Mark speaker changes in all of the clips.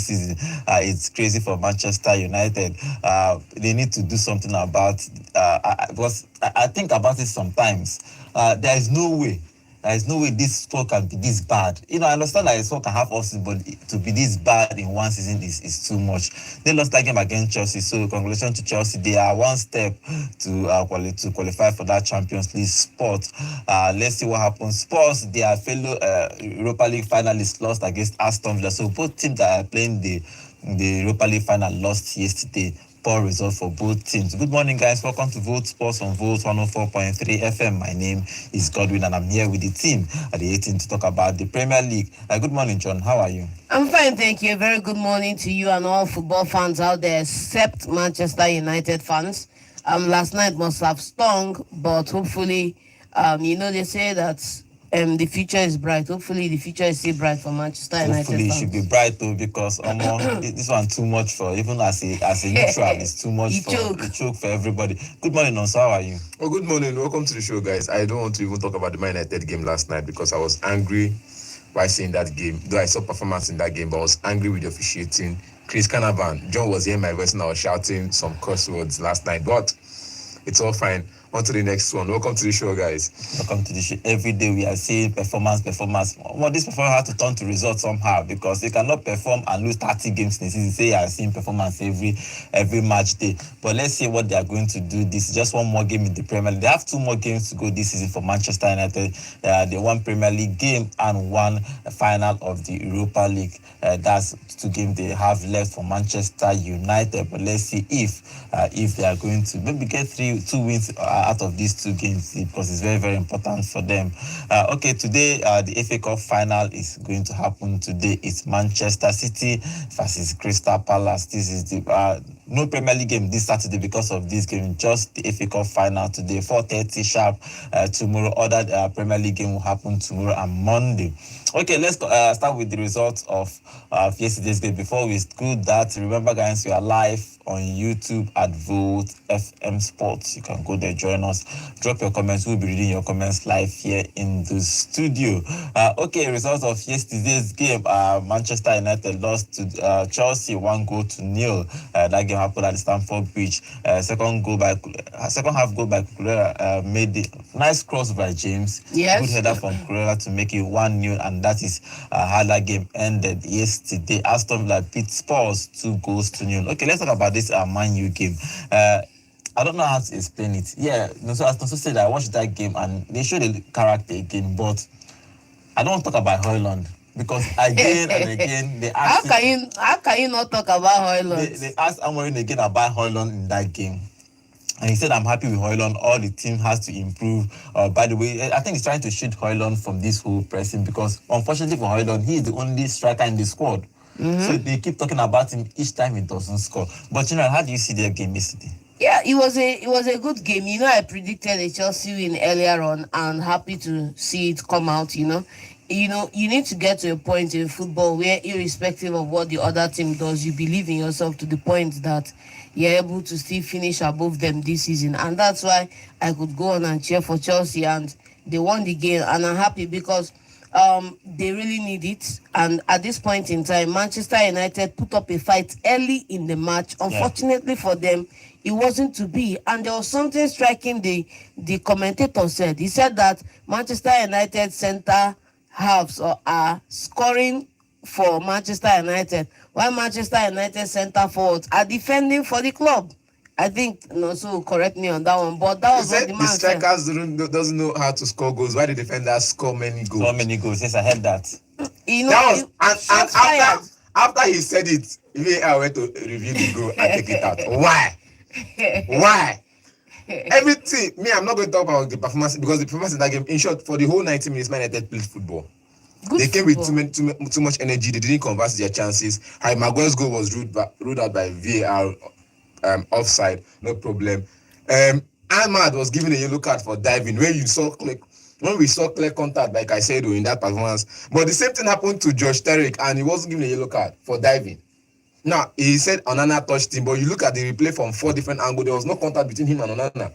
Speaker 1: season. It's crazy for Manchester United. They need to do something about because I think about it sometimes. There is no way. There is no way this score can be this bad. I understand that a score can have off season, but to be this bad in one season is too much. They lost that game against Chelsea, so congratulations to Chelsea. They are one step to qualify for that Champions League spot. Let's see what happens. Spurs, their fellow Europa League finalists, lost against Aston Villa. So both teams that are playing the Europa League final lost yesterday. Poor result for both teams. Good morning, guys. Welcome to Vote Sports on Vote 104.3 FM. My name is Godwin, and I'm here with the team at the 18 to talk about the Premier League. Good morning, John. How are you?
Speaker 2: I'm fine, thank you. Very good morning to you and all football fans out there, except Manchester United fans. Last night must have stung, but hopefully, they say that the future is bright. Hopefully, the future is still bright for Manchester United.
Speaker 1: Hopefully, it should be bright though, because this one too much for even as a neutral. It's too much for a choke for everybody. Good morning, Nonso. How are you?
Speaker 3: Oh, good morning. Welcome to the show, guys. I don't want to even talk about the Man United game last night because I was angry while seeing that game. Though I saw performance in that game, but I was angry with the officiating. Chris Canavan, John was hearing my voice and I was shouting some curse words last night, but it's all fine. On to the next one. Welcome to the show, guys.
Speaker 1: Welcome to the show. Every day we are seeing performance. Well, this performance has to turn to results somehow, because you cannot perform and lose 30 games in the season. Say you are seeing performance every match day. But let's see what they are going to do. This is just one more game in the Premier League. They have 2 more games to go this season for Manchester United. They won Premier League game and one final of the Europa League. That's 2 games they have left for Manchester United. But let's see if they are going to maybe get 2 wins out of these 2 games, because it's very, very important for them. Today the FA Cup final is going to happen today. It's Manchester City versus Crystal Palace. This is the no Premier League game this Saturday because of this game. Just the FA Cup final today, 4:30 sharp. Tomorrow, other Premier League game will happen tomorrow and Monday. Okay, let's start with the results of yesterday's game. Before we do that, remember, guys, we are live on YouTube at Vote FM Sports. You can go there, join us, drop your comments. We'll be reading your comments live here in the studio. Results of yesterday's game. Manchester United lost to Chelsea 1-0. That game happened at the Stamford Bridge. Second half goal by Cucurella made the nice cross by James.
Speaker 2: Yes.
Speaker 1: Good header from Cucurella to make it 1-0, and that is how that game ended yesterday. Aston Villa beat Spurs 2-0. Okay, let's talk about this Man U game. I don't know how to explain it. Yeah, so as Nonso said, I watched that game and they showed the character again, but I don't want to talk about Højlund, because again and again they asked
Speaker 2: how can you not talk about Højlund?
Speaker 1: They asked Amorim again about Højlund in that game. And he said, I'm happy with Højlund. All the team has to improve. By the way, I think he's trying to shoot Højlund from this whole pressing, because unfortunately for Højlund, he is the only striker in the squad. Mm-hmm. So they keep talking about him each time he doesn't score. But how do you see their game yesterday?
Speaker 2: Yeah, it was a good game. I predicted a Chelsea win earlier on, and happy to see it come out. You need to get to a point in football where, irrespective of what the other team does, you believe in yourself to the point that you're able to still finish above them this season. And that's why I could go on and cheer for Chelsea, and they won the game, and I'm happy because they really need it. And at this point in time, Manchester United put up a fight early in the match. Unfortunately for them, it wasn't to be. And there was something striking the commentator said. He said that Manchester United centre halves are scoring for Manchester United, while Manchester United centre forwards are defending for the club. I think so correct me on that one, but that was what the man said.
Speaker 3: The strikers doesn't know how to score goals. Why the defenders score many goals?
Speaker 1: So many goals. Yes, I heard that.
Speaker 3: That was after he said it, I went to review the goal and take it out. Why? Why? Everything. I'm not going to talk about the performance, because the performance in that game, in short, for the whole 90 minutes, Man United played football. They came with too much energy. They didn't convert their chances. Harry Maguire's goal was ruled out by VAR. Offside, no problem. Ahmad was given a yellow card for diving. When we saw clear contact, like I said, in that performance. But the same thing happened to Josh Tarek, and he wasn't given a yellow card for diving. Now, he said Onana touched him, but you look at the replay from 4 different angles, there was no contact between him and Onana.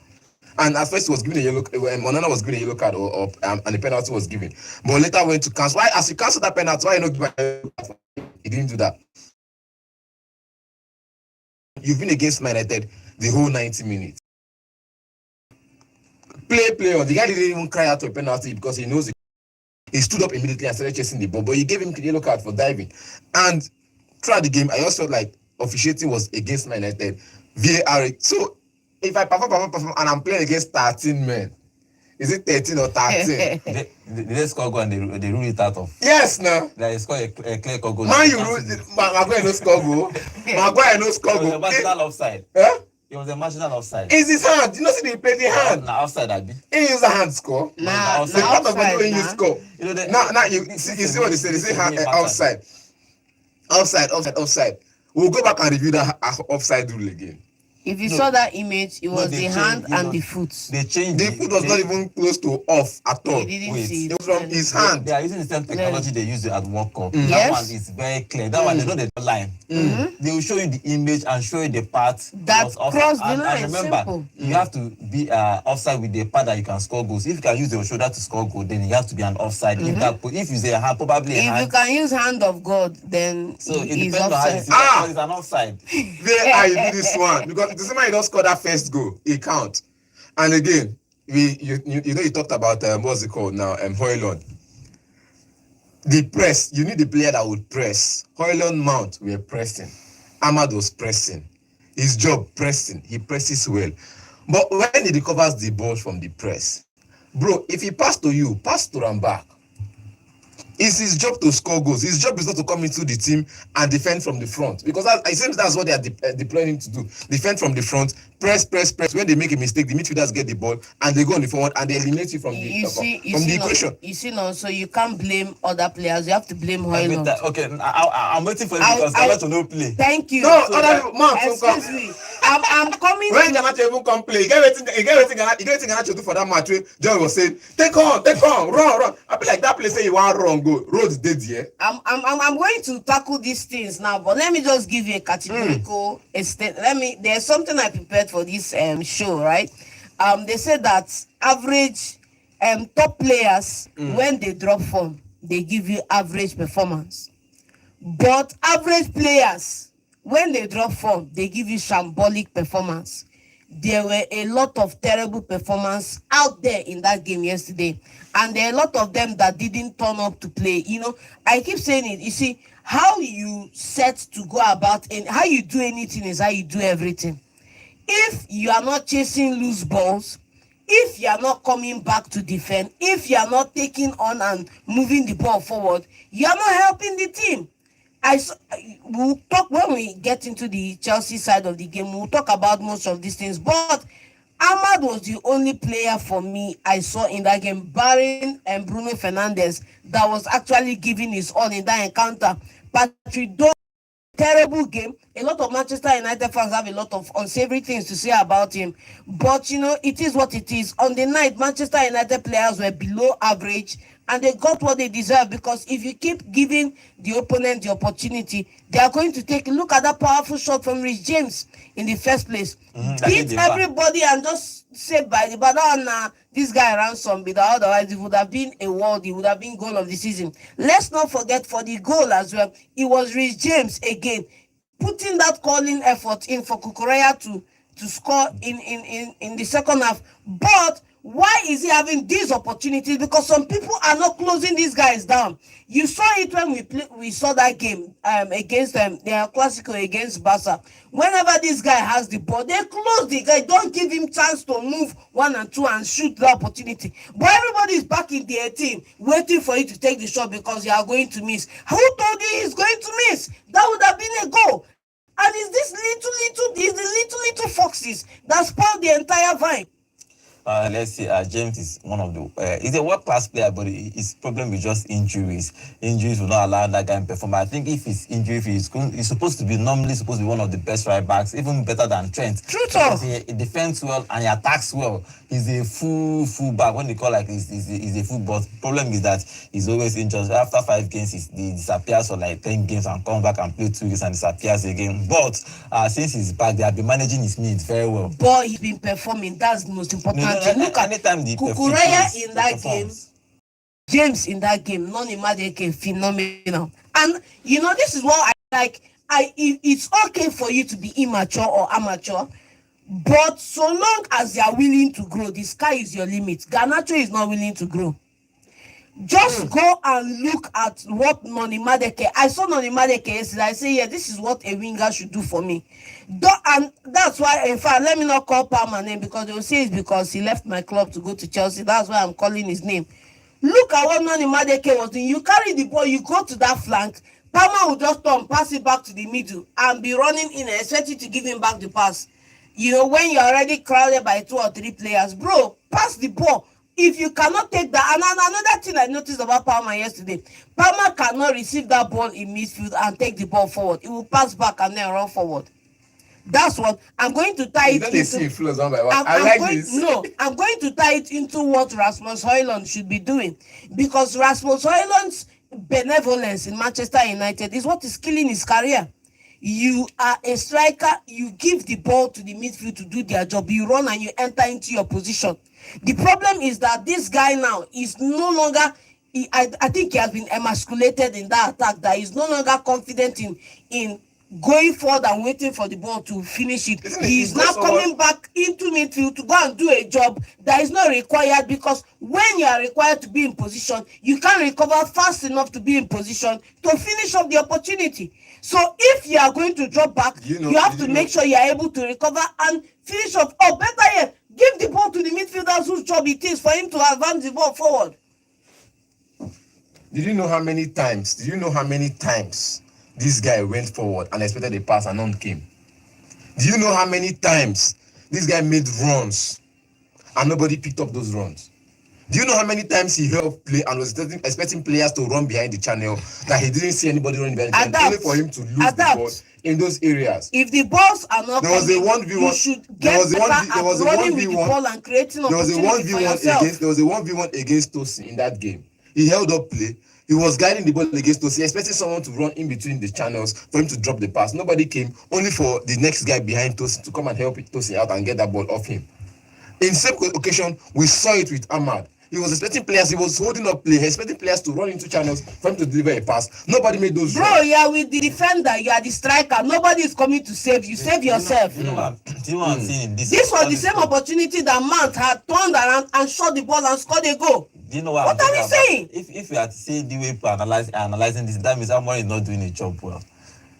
Speaker 3: And at first, he was given a yellow. Onana was given a yellow card, and the penalty was given. But later went to cancel. Why? As you cancel that penalty, why not give a? He didn't do that. You've been against Man United the whole 90 minutes. Play on. The guy didn't even cry out to a penalty because he knows it. He stood up immediately and started chasing the ball, but you gave him a yellow card for diving. And throughout the game, I just felt like officiating was against Man United. VAR. So if I perform, and I'm playing against 13 men, is it 13 or 13?
Speaker 1: They score goal and they rule it out of.
Speaker 3: Yes, no.
Speaker 1: They score a clear goal.
Speaker 3: Man, you rule. Maguire no score goal. Maguire no score
Speaker 1: It was
Speaker 3: goal.
Speaker 1: a marginal offside.
Speaker 3: Huh?
Speaker 1: It was a marginal offside.
Speaker 3: It's his hand. You know, see, they play the hand.
Speaker 1: Now offside, Abi.
Speaker 3: He use the hand score.
Speaker 2: Nah,
Speaker 3: The part of it when you score.
Speaker 1: You know,
Speaker 3: Now you see what they say. They say offside. Offside. We'll go back and review that offside rule again.
Speaker 2: If you saw that image, it was the hand and the foot.
Speaker 1: They changed.
Speaker 3: The foot was not even close to off at all.
Speaker 2: They didn't see
Speaker 3: It was from his hand.
Speaker 1: They are using the same technology they use at World Cup.
Speaker 2: Yes.
Speaker 1: That one is very clear. That one, they know the line. They will show you the image and show you the part
Speaker 2: That
Speaker 1: was offside.
Speaker 2: crossed the
Speaker 1: And
Speaker 2: line,
Speaker 1: remember,
Speaker 2: simple.
Speaker 1: you have to be offside with the part that you can score goals. If you can use your shoulder to score goal, then you have to be an offside. If you say a hand, probably a
Speaker 2: If
Speaker 1: hand.
Speaker 2: you can use hand of God, then
Speaker 1: So it
Speaker 2: he's
Speaker 1: depends on how you
Speaker 2: offside.
Speaker 1: see it, but it's an offside.
Speaker 3: There I do this one because the same man you don't score that first goal, it count. And again, you talked about what's it called now? Hoylund. The press, you need the player that would press. Hoylund, Mount were pressing. Ahmad was pressing. His job pressing. He presses well. But when he recovers the ball from the press, bro, if he pass to you, pass to him back. It's his job to score goals. His job is not to come into the team and defend from the front, because it seems that's what they are deploying him to do. Defend from the front, press. When they make a mistake, the midfielders get the ball and they go on the forward and they eliminate you from the equation.
Speaker 2: You see now, so you can't blame other players. You have to blame Hoylund.
Speaker 1: Okay, I'm waiting for you because I want to know play.
Speaker 2: Thank you.
Speaker 3: No, other people, man,
Speaker 2: Excuse me. I'm coming.
Speaker 3: When Garnacho even come play, you get everything Garnacho do for that match. John was saying, take on, run. I be like that place say you want wrong go. Road dead here.
Speaker 2: I'm going to tackle these things now, but let me just give you a categorical there's something I prepared for this show, right? They said that average top players when they drop form, they give you average performance. But average players when they drop form, they give you shambolic performance. There were a lot of terrible performance out there in that game yesterday, and there are a lot of them that didn't turn up to play. You know, I keep saying it. You see, how you set to go about and how you do anything is how you do everything. If you are not chasing loose balls, if you are not coming back to defend, if you are not taking on and moving the ball forward, you are not helping the team. We'll talk when we get into the Chelsea side of the game. We'll talk about most of these things. But Ahmad was the only player for me I saw in that game, barring Bruno Fernandes, that was actually giving his all in that encounter. Patrick Dorn, terrible game. A lot of Manchester United fans have a lot of unsavory things to say about him. But, you know, it is what it is. On the night, Manchester United players were below average, and they got what they deserve, because if you keep giving the opponent the opportunity, they are going to take a look at that powerful shot from Rich James in the first place. Beat everybody and just say by the banana, this guy ran some bit. Otherwise, it would have been a world. It would have been goal of the season. Let's not forget, for the goal as well, it was Rich James again putting that calling effort in for Kukureya to score in the second half. But why is he having these opportunities? Because some people are not closing these guys down. You saw it when we saw that game against them, their Clasico against Barca. Whenever this guy has the ball, they close the guy. Don't give him chance to move 1 and 2 and shoot the opportunity. But everybody is back in the 18, waiting for you to take the shot because you are going to miss. Who told you he's going to miss? That would have been a goal. And it's the little foxes that spoil the entire vibe.
Speaker 1: Let's see. James is one of the. He's a world-class player, but his problem is just injuries. Injuries will not allow that guy to perform. I think if his injury, he's supposed to be one of the best right backs, even better than Trent.
Speaker 2: True talk.
Speaker 1: He defends well and he attacks well. He's a full back. When they call he's a full, but problem is that he's always injured. After 5 games, he disappears for like 10 games and comes back and plays 2 games and disappears again. But since he's back, they have been managing his needs very well.
Speaker 2: But he's been performing. That's the most important. Look at Kukureya in that game, James in that game, non-Imadeke, phenomenal. And you know, this is what I like. it's okay for you to be immature or amateur, but so long as they are willing to grow, the sky is your limit. Garnacho is not willing to grow. Just go and look at what Noni Madeke. I saw Noni Madeke yesterday. I say, yeah, this is what a winger should do for me. And that's why, in fact, let me not call Palmer name, because they will say it's because he left my club to go to Chelsea. That's why I'm calling his name. Look at what Noni Madeke was doing. You carry the ball, you go to that flank. Palmer will just turn, pass it back to the middle, and be running in and expect you to give him back the pass. You know, when you're already crowded by 2 or 3 players, bro, pass the ball. If you cannot take that, and another thing I noticed about Palmer yesterday, Palmer cannot receive that ball in midfield and take the ball forward. He will pass back and then run forward. That's what I'm going to tie it into. I'm going to tie it into what Rasmus Højlund should be doing, because Rasmus Højlund's benevolence in Manchester United is what is killing his career. You are a striker, you give the ball to the midfield to do their job, you run and you enter into your position. The problem is that this guy now is no longer, I think he has been emasculated in that attack, that he's no longer confident in going forward and waiting for the ball to finish it. He is now coming back into midfield to go and do a job that is not required, because when you are required to be in position, you can't recover fast enough to be in position to finish up the opportunity. So if you are going to drop back, you have to make sure you are able to recover and finish up. Or better yet, give the ball to the midfielders whose job it is for him to advance the ball forward.
Speaker 3: Did you know how many times this guy went forward and expected a pass and none came? Do you know how many times this guy made runs and nobody picked up those runs? Do you know how many times he helped play and was expecting players to run behind the channel, that he didn't see anybody running behind the channel, only for him to lose the ball in those areas?
Speaker 2: If the balls are not coming, you should get better at running with the ball and creating opportunity for yourself.
Speaker 3: There was a 1v1 against Tosin in that game. He held up play. He was guiding the ball against Tosin, expecting someone to run in between the channels for him to drop the pass. Nobody came, only for the next guy behind Tosin to come and help Tosin out and get that ball off him. In same occasion, we saw it with Ahmad. He was expecting players, he was holding up play, expecting players to run into channels for him to deliver a pass. Nobody made those runs.
Speaker 2: Bro, you are with the defender, you are the striker. Nobody is coming to save you. Save yourself.
Speaker 1: Do you know what I'm saying?
Speaker 2: This was the same opportunity that Mount had turned around and shot the ball and scored a goal.
Speaker 1: Do you know what
Speaker 2: are we saying?
Speaker 1: If you are to say the way people analyzing this, that means someone is not doing a job well.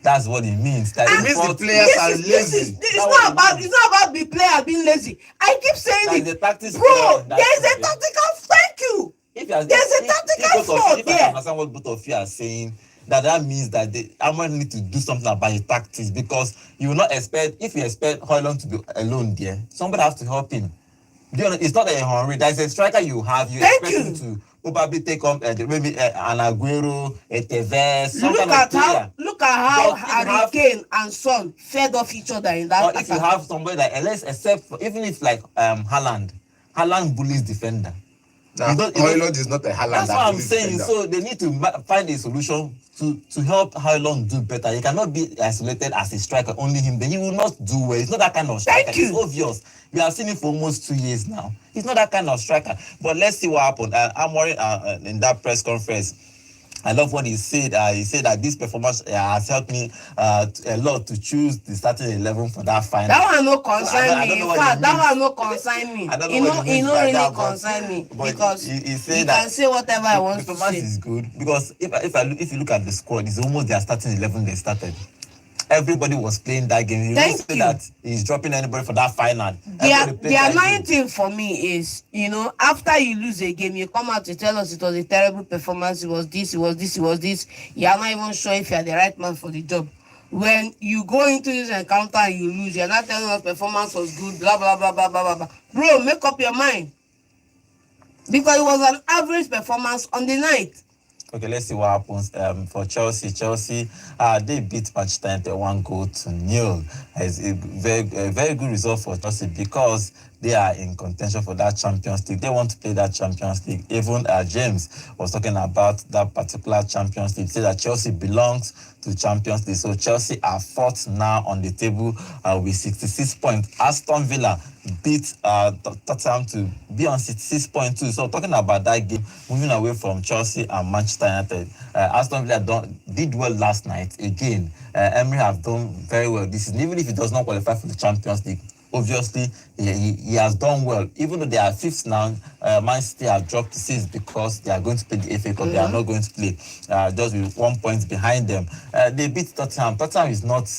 Speaker 1: That's what it means. That
Speaker 3: it means the players are lazy.
Speaker 2: It's not about the player being lazy. I keep saying it. Bro, there's a tactical. Thank you. There's a tactical flaw there.
Speaker 1: If I understand what both of you are saying, that means that Ahmad need to do something about his tactics, because you will not expect, if you expect Højlund to be alone there, somebody has to help him. It's not a Henry. There's a striker you have. You expect him to probably take on maybe an Aguero, a Tevez.
Speaker 2: Look at how Harry Kane and Son fed off each other in that.
Speaker 1: Or if you have somebody like, except for, even if like Haaland bullies defender.
Speaker 3: Højlund is not a Haaland.
Speaker 1: That's what I'm saying. So they need to find a solution to help Højlund do better. He cannot be isolated as a striker, only him. Then he will not do well. He's not that kind of striker. It's obvious. We have seen him for almost 2 years now. He's not that kind of striker. But let's see what happened. Amorim in that press conference, I love what he said. He said that this performance has helped me a lot to choose the starting 11 for that final.
Speaker 2: That one no concern me. In fact, that one no concern me. It no really concern me, because he said that can say whatever I want to say.
Speaker 1: Performance is good, because if you look at the squad, it's almost their starting 11 they started. Everybody was playing that game. You don't say that he's dropping anybody for that final.
Speaker 2: The annoying thing for me is, after you lose a game, you come out to tell us it was a terrible performance, it was this. You are not even sure if you are the right man for the job. When you go into this encounter and you lose, you're not telling us performance was good, blah, blah, blah, blah, blah, blah, blah. Bro, make up your mind. Because it was an average performance on the night.
Speaker 1: Okay, let's see what happens for Chelsea. Chelsea, they beat Manchester United 1-0. It's a very good result for Chelsea, because they are in contention for that Champions League. They want to play that Champions League. Even James was talking about that particular Champions League. He said that Chelsea belongs to to Champions League. So Chelsea are fourth now on the table with 66 points. Aston Villa beat Tottenham to be on 66 points too. So talking about that game, moving away from Chelsea and Manchester United, Aston Villa did well last night. Again, Emery have done very well this season, even if he does not qualify for the Champions League. Obviously, he has done well. Even though they are fifth now, Man City have dropped to sixth because they are going to play the FA Cup. They are not going to play, just with 1 point behind them. They beat Tottenham. Tottenham is not.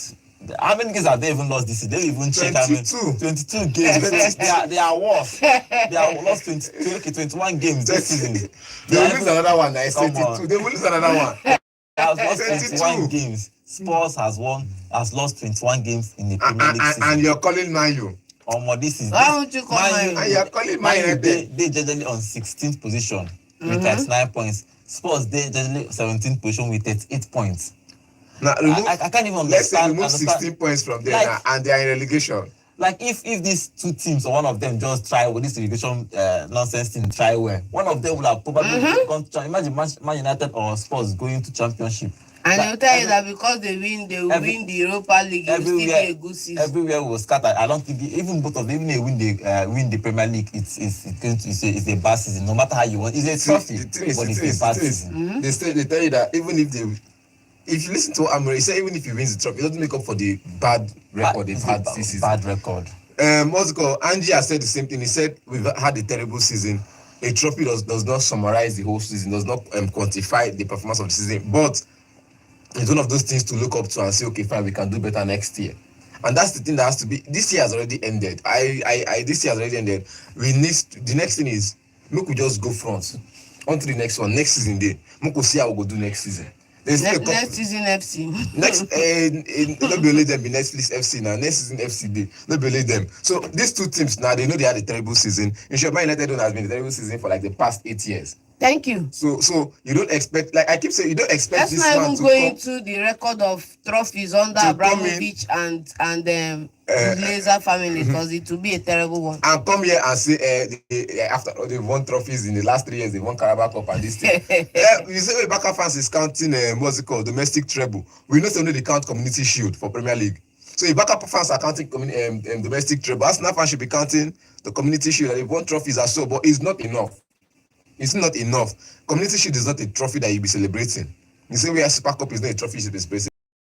Speaker 1: How many games have they even lost this season? They even check. 22 games. they are worse. They have lost 21 games this season.
Speaker 3: They will lose another one. I said 22. They will lose another one.
Speaker 1: They have lost 21 games. Spurs has lost 21 games in the Premier League season.
Speaker 3: And you're calling Man U.
Speaker 1: This is.
Speaker 2: Why would you call Man U?
Speaker 3: And you're calling Man U.
Speaker 1: They generally on 16th position with 39 points. Spurs they generally 17th position with 38 points.
Speaker 3: Now
Speaker 1: I can't even understand.
Speaker 3: Let's say remove 16 points from there now, and they are in relegation.
Speaker 1: Like if these two teams or one of them just try with this relegation nonsense thing, try well, one of them will have probably gone to imagine Man United or Spurs going to Championship.
Speaker 2: And they'll tell you that because they win the Europa League, it will still be a good season.
Speaker 1: Everywhere will scatter. I don't think even both of them, even they win the Premier League, it's a bad season. No matter how you want, it's a trophy, but it's a bad season.
Speaker 3: They tell you that even if you listen to what Amory say, even if he wins the trophy, it doesn't make up for the bad record they've had this season.
Speaker 1: Bad record.
Speaker 3: Angie has said the same thing. He said we've had a terrible season. A trophy does not summarize the whole season, does not quantify the performance of the season, but it's one of those things to look up to and say, okay, fine, we can do better next year. And that's the thing that has to be. This year has already ended. This year has already ended. The next thing is, we just go front on to the next one. Next season day, we see how we go do next season.
Speaker 2: Next season FC.
Speaker 3: Not be only them be Netflix FC now. Next season FC day. Not be only them. So these two teams now, they know they had a terrible season. In short, Man United has been a terrible season for like the past 8 years.
Speaker 2: Thank you.
Speaker 3: So you don't expect, like I keep saying, you don't expect this man to
Speaker 2: Let's not even go into the record of trophies under Abramovich and Glazer family, because it will be a terrible one.
Speaker 3: And come here and say after all they won trophies in the last 3 years, they won Carabao Cup and this thing. You say Ibaka fans is counting what's it called, domestic treble. We know only they count Community Shield for Premier League. So Ibaka fans are counting domestic treble. Arsenal fans should be counting the Community Shield. They won trophies as so, but it's not enough. It's not enough. Community Shield is not a trophy that you'll be celebrating. The same way Super Cup is not a trophy you should be celebrating.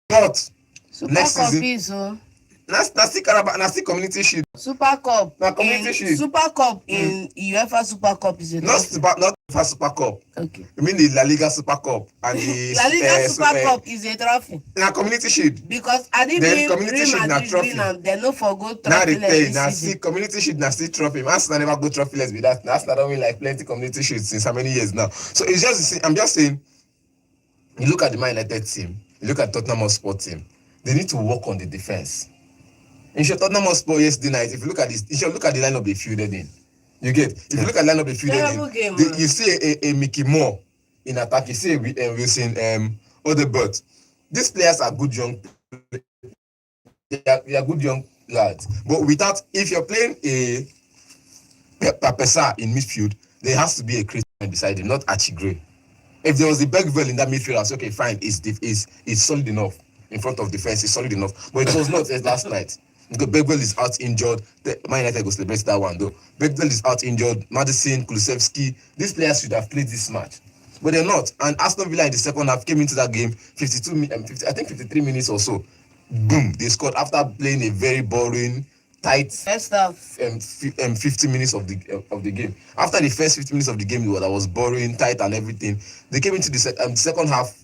Speaker 3: But
Speaker 2: Super
Speaker 3: next
Speaker 2: Cup
Speaker 3: season,
Speaker 2: is
Speaker 3: Nasti Community Shield.
Speaker 2: Super Cup.
Speaker 3: Community Shield.
Speaker 2: Super Cup in UEFA Super Cup is a
Speaker 3: not UEFA Super Cup.
Speaker 2: Okay.
Speaker 3: You mean the La Liga Super Cup and the
Speaker 2: La Liga Super Cup is a trophy.
Speaker 3: Now Community Shield.
Speaker 2: Because I didn't
Speaker 3: then Community Shield na trophy.
Speaker 2: They no for go trophy.
Speaker 3: Now they tell now see Community Shield na still trophy. Arsenal never go trophyless with that. Arsenal don't win like plenty Community Shield since how many years now. So it's just I'm just saying. You look at the Man United team. You look at Tottenham Hotspur team. They need to work on the defense. In short, Tottenham Hotspur yesterday night, if you look at this, you should look at the lineup they fielded in. You get? If you look at the lineup they fielded in, you see a Mickey Moore in attack. You see a Wilson, Odebert. These players are good young. They are good young lads. But without, if you're playing a Pesa in midfield, there has to be a Christian beside him, not Archie Gray. If there was a Bergville in that midfield, I was okay, fine. It's solid enough in front of defense. It's solid enough, but it was not as last night. Because Bergville is out injured. Man United go celebrate that one though. Bergville is out injured. Madison, Kulusevski. These players should have played this match, but they're not. And Aston Villa in the second half came into that game 53 minutes or so. Boom! They scored after playing a very boring, tight
Speaker 2: first half.
Speaker 3: 50 minutes of the game. After the first 50 minutes of the game, that was boring, tight, and everything. They came into the second half.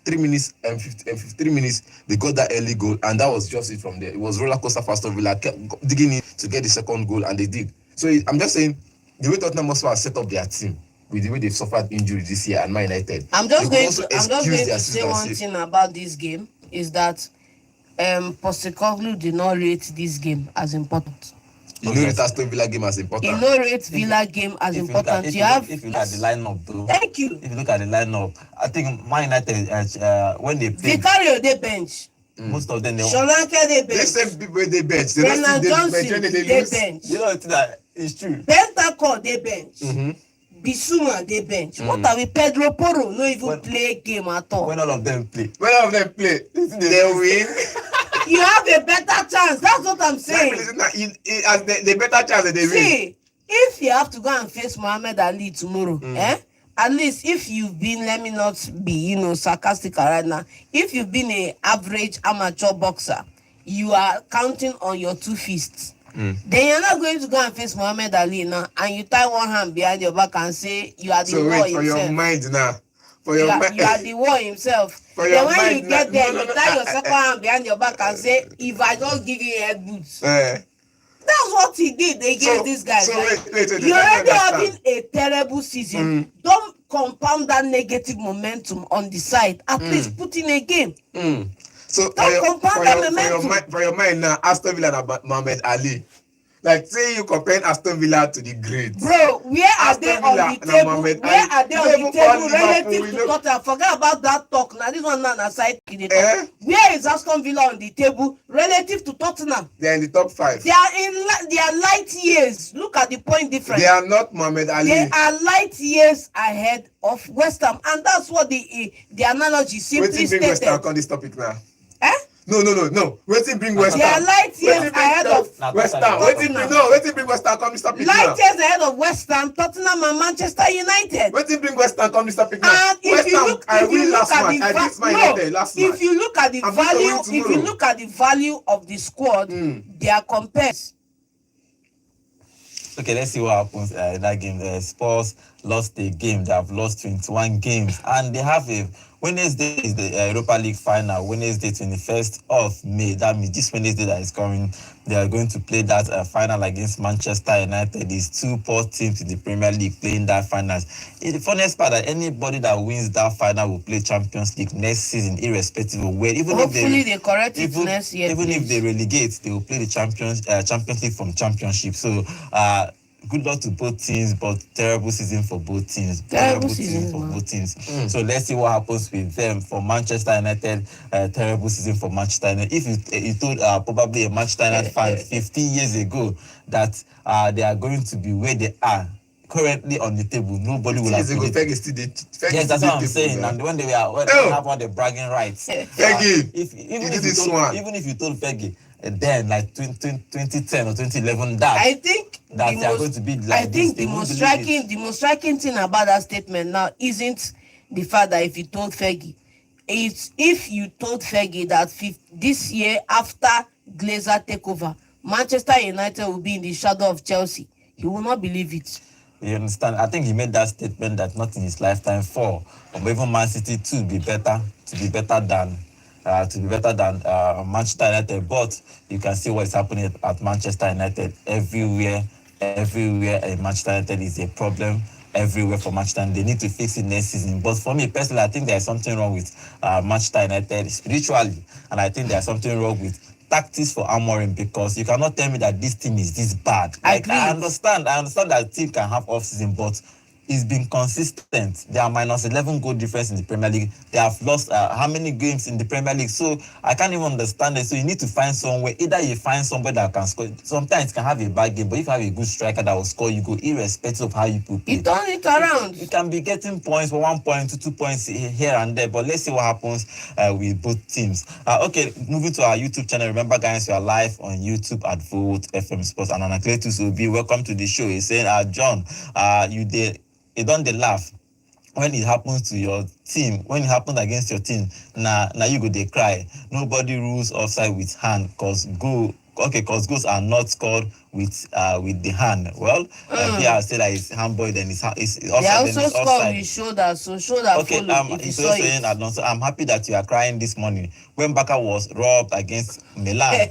Speaker 3: 3 minutes and 53 minutes, they got that early goal, and that was just it from there. It was roller coaster for Aston Villa, kept digging in to get the second goal, and they did. So I'm just saying, the way Tottenham Hotspur set up their team, with the way they've suffered injury this year, and Man United,
Speaker 2: I'm just going to say one thing about this game is that Postecoglou did not rate this game as important.
Speaker 3: You know the Aston Villa game as important.
Speaker 2: You know rate Villa game as important.
Speaker 1: If you look at the lineup, though.
Speaker 2: Thank you.
Speaker 1: If you look at the lineup, I think Man United when they play.
Speaker 2: Vicario they bench.
Speaker 1: Most of them they.
Speaker 2: Solanke they bench.
Speaker 3: They same people they bench.
Speaker 2: Bernard Johnson they bench.
Speaker 1: You know that it's true.
Speaker 2: Bentancur they bench. Bissouma dey bench. What are we? Pedro Porro no even play game at all.
Speaker 1: When all of them play,
Speaker 3: they win.
Speaker 2: You have a better chance. That's what I'm saying.
Speaker 3: As the better chance that they win.
Speaker 2: See, if you have to go and face Muhammad Ali tomorrow, at least if you've been, let me not be, sarcastic right now. If you've been an average amateur boxer, you are counting on your 2 fists. Then you're not going to go and face Muhammad Ali now, and you tie one hand behind your back and say you are the war himself.
Speaker 3: For your mind now.
Speaker 2: You are the war himself. Then when you get there, you tie your second hand behind your back and say, if I don't give you head boots. That's what he did against this guy.
Speaker 3: Wait,
Speaker 2: you're already having a terrible season. Don't compound that negative momentum on the side. At least put in a game.
Speaker 3: So
Speaker 2: don't compound that momentum.
Speaker 3: For your mind now, Aston Villa and Muhammad Ali. Like, say you compare Aston Villa to the greats.
Speaker 2: Bro, where are they on the table? Where are they on the table relative to Tottenham? Forget about that talk. Now, this one now aside. Where is Aston Villa on the table relative to Tottenham?
Speaker 3: They are in the top 5.
Speaker 2: They are light years. Look at the point difference.
Speaker 3: They are not Muhammad Ali.
Speaker 2: They are light years ahead of West Ham. And that's what the analogy simply stated.
Speaker 3: West Ham on this topic now? No. Waiting bring West Ham.
Speaker 2: They are light years ahead of
Speaker 3: West Ham. Waiting bring West Ham come this topic now.
Speaker 2: Light years ahead of West Ham, Tottenham and Manchester United.
Speaker 3: Waiting bring West Ham come this topic now.
Speaker 2: And if you look at the value of the squad, they are compared.
Speaker 1: Okay, let's see what happens in that game. Spurs lost a game. They have lost 21 games, and they have a Wednesday is the Europa League final. Wednesday, 21st of May. That means this Wednesday that is coming, they are going to play that final against Manchester United. These 2 poor teams in the Premier League playing that final. The funniest part that anybody that wins that final will play Champions League next season, irrespective of where.
Speaker 2: Hopefully they correct it next year.
Speaker 1: Even if they relegate, they will play the Champions League from Championship. So. Good luck to both teams, but terrible season for both teams. Terrible season for both teams. So let's see what happens with them. For Manchester United, terrible season for Manchester United. If you told probably a Manchester United fan 15 years ago that they are going to be where they are currently on the table, nobody will have predicted. Yes, that's what I'm saying. And when they have all the bragging rights,
Speaker 3: even
Speaker 1: if you told Peggy. Then, like 2010 or 2011,
Speaker 2: I think
Speaker 1: they are going to be like
Speaker 2: I think the most striking thing about that statement now isn't the fact that if you told Fergie, it's if you told Fergie that this year after Glazer takeover, Manchester United will be in the shadow of Chelsea, he will not believe it.
Speaker 1: You understand? I think he made that statement that not in his lifetime or even Man City to be better than Manchester United, but you can see what is happening at Manchester United everywhere. Manchester United is a problem everywhere for Manchester United. They need to fix it next season. But for me personally, I think there's something wrong with Manchester United spiritually, and I think there's something wrong with tactics for Amorim, because you cannot tell me that this team is this bad. I understand that team can have off season, but it's been consistent. They are minus 11 goal difference in the Premier League. They have lost how many games in the Premier League? So I can't even understand it. So you need to find somewhere. Either you find somebody that can score. Sometimes you can have a bad game, but if you have a good striker that will score, you go irrespective of how you play.
Speaker 2: You turn it around.
Speaker 1: You can be getting points for 1 point to 2 points here and there, but let's see what happens with both teams. Okay, moving to our YouTube channel. Remember, guys, we are live on YouTube at Vote FM Sports. And Anacletus will be welcome to the show. He's saying, John, you don't laugh when it happens to your team, when it happens against your team. Now you go they cry. Nobody rules offside with hand because goals are not scored with the hand. Well, here I say that it's handball, then it's offside.
Speaker 2: They also score with shoulder, so shoulder.
Speaker 1: Okay, he's also saying Alonso, I'm happy that you are crying this morning. When Baka was robbed against Milan,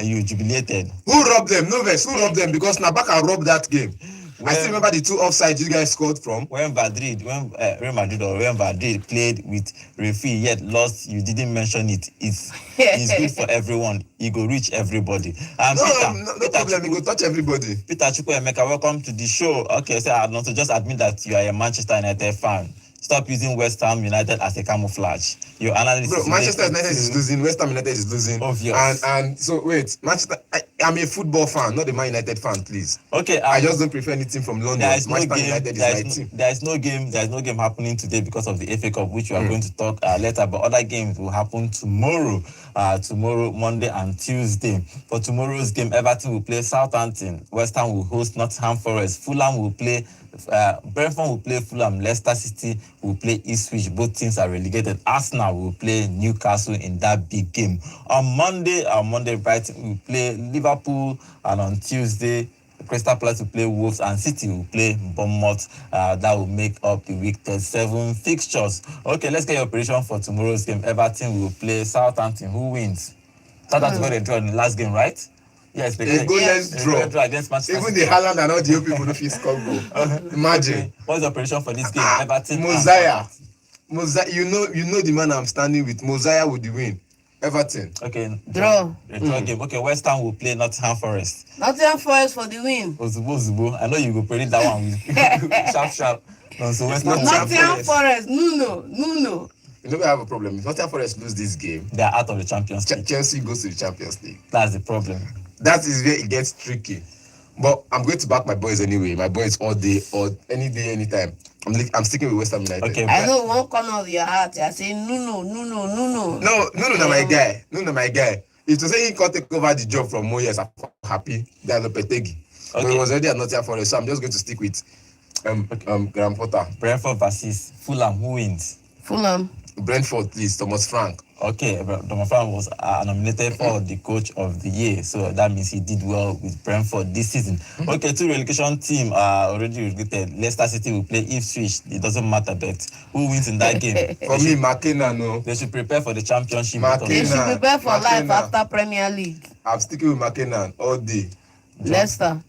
Speaker 1: you jubilated.
Speaker 3: Who robbed them? No verse. Who robbed them? Because Nabaka robbed that game. I still remember the 2 offsides you guys scored from.
Speaker 1: When Real Madrid played with referee yet lost, you didn't mention it. It's good for everyone. It go reach everybody.
Speaker 3: No problem. It go touch everybody.
Speaker 1: Peter Chukwuemeka, welcome to the show. Okay, so I want to just admit that you are a Manchester United fan. Stop using West Ham United as a camouflage. Your analysis.
Speaker 3: Bro, Manchester United is losing. West Ham United is losing.
Speaker 1: Obvious.
Speaker 3: And so wait, Manchester. I'm a football fan, not a Man United fan, please.
Speaker 1: Okay.
Speaker 3: I just don't prefer any team from London. Manchester United is my team.
Speaker 1: There is no game. There is no game happening today because of the FA Cup, which we are going to talk later. But other games will happen tomorrow. Tomorrow, Monday and Tuesday. For tomorrow's game, Everton will play Southampton. West Ham will host Nottingham Forest. Fulham will play. Brentford will play Fulham. Leicester City will play Ipswich. Both teams are relegated. Arsenal will play Newcastle in that big game. On Monday, Brighton will play Liverpool, and on Tuesday, Crystal Palace will play Wolves, and City will play Bournemouth. That will make up the week 37 fixtures. Okay, let's get your prediction for tomorrow's game. Everton will play Southampton. Who wins? Southampton got a draw in the last game, right? Yes,
Speaker 3: a goalless draw
Speaker 1: against Manchester
Speaker 3: Even the Haaland and all the other people don't feel score goal. Imagine.
Speaker 1: Okay. What's your prediction for this game? Everton.
Speaker 3: Mosiah, you know the man I'm standing with. Mosiah would win. Everton.
Speaker 1: Okay.
Speaker 2: Draw.
Speaker 1: Draw game. Okay, West Ham will play Nottingham Forest.
Speaker 2: Nottingham Forest for the win.
Speaker 1: Ozubo. I know you will predict that one with sharp. No, so West Ham.
Speaker 2: Nottingham Forest. No.
Speaker 3: You know we have a problem. If Nottingham Forest lose this game,
Speaker 1: they are out of the Champions League.
Speaker 3: Chelsea goes to the Champions League.
Speaker 1: That's the problem.
Speaker 3: That is where it gets tricky. But I'm going to back my boys anyway. My boys all day, or any day, anytime. I'm sticking with West Ham United.
Speaker 1: Okay,
Speaker 2: I know one corner of your heart. You're saying no.
Speaker 3: No, my guy. No, my guy. If to say he can't take over the job from Moyes, I'm happy. Then Lopetegui. Okay. But he was already at Nottingham Forest, so I'm just going to stick with Graham Potter.
Speaker 1: Brentford versus Fulham. Who wins?
Speaker 2: Fulham.
Speaker 3: Brentford, please. Thomas Frank.
Speaker 1: Okay, Thomas Frank was nominated for the coach of the year, so that means he did well with Brentford this season. Okay, two relegation team are already relegated. Leicester City will play Ipswich. It doesn't matter, but who wins in that game?
Speaker 3: For me, McKenna, no.
Speaker 1: They should prepare for the championship.
Speaker 2: They should prepare for life after Premier League.
Speaker 3: I'm sticking with McKenna all day.
Speaker 2: Leicester.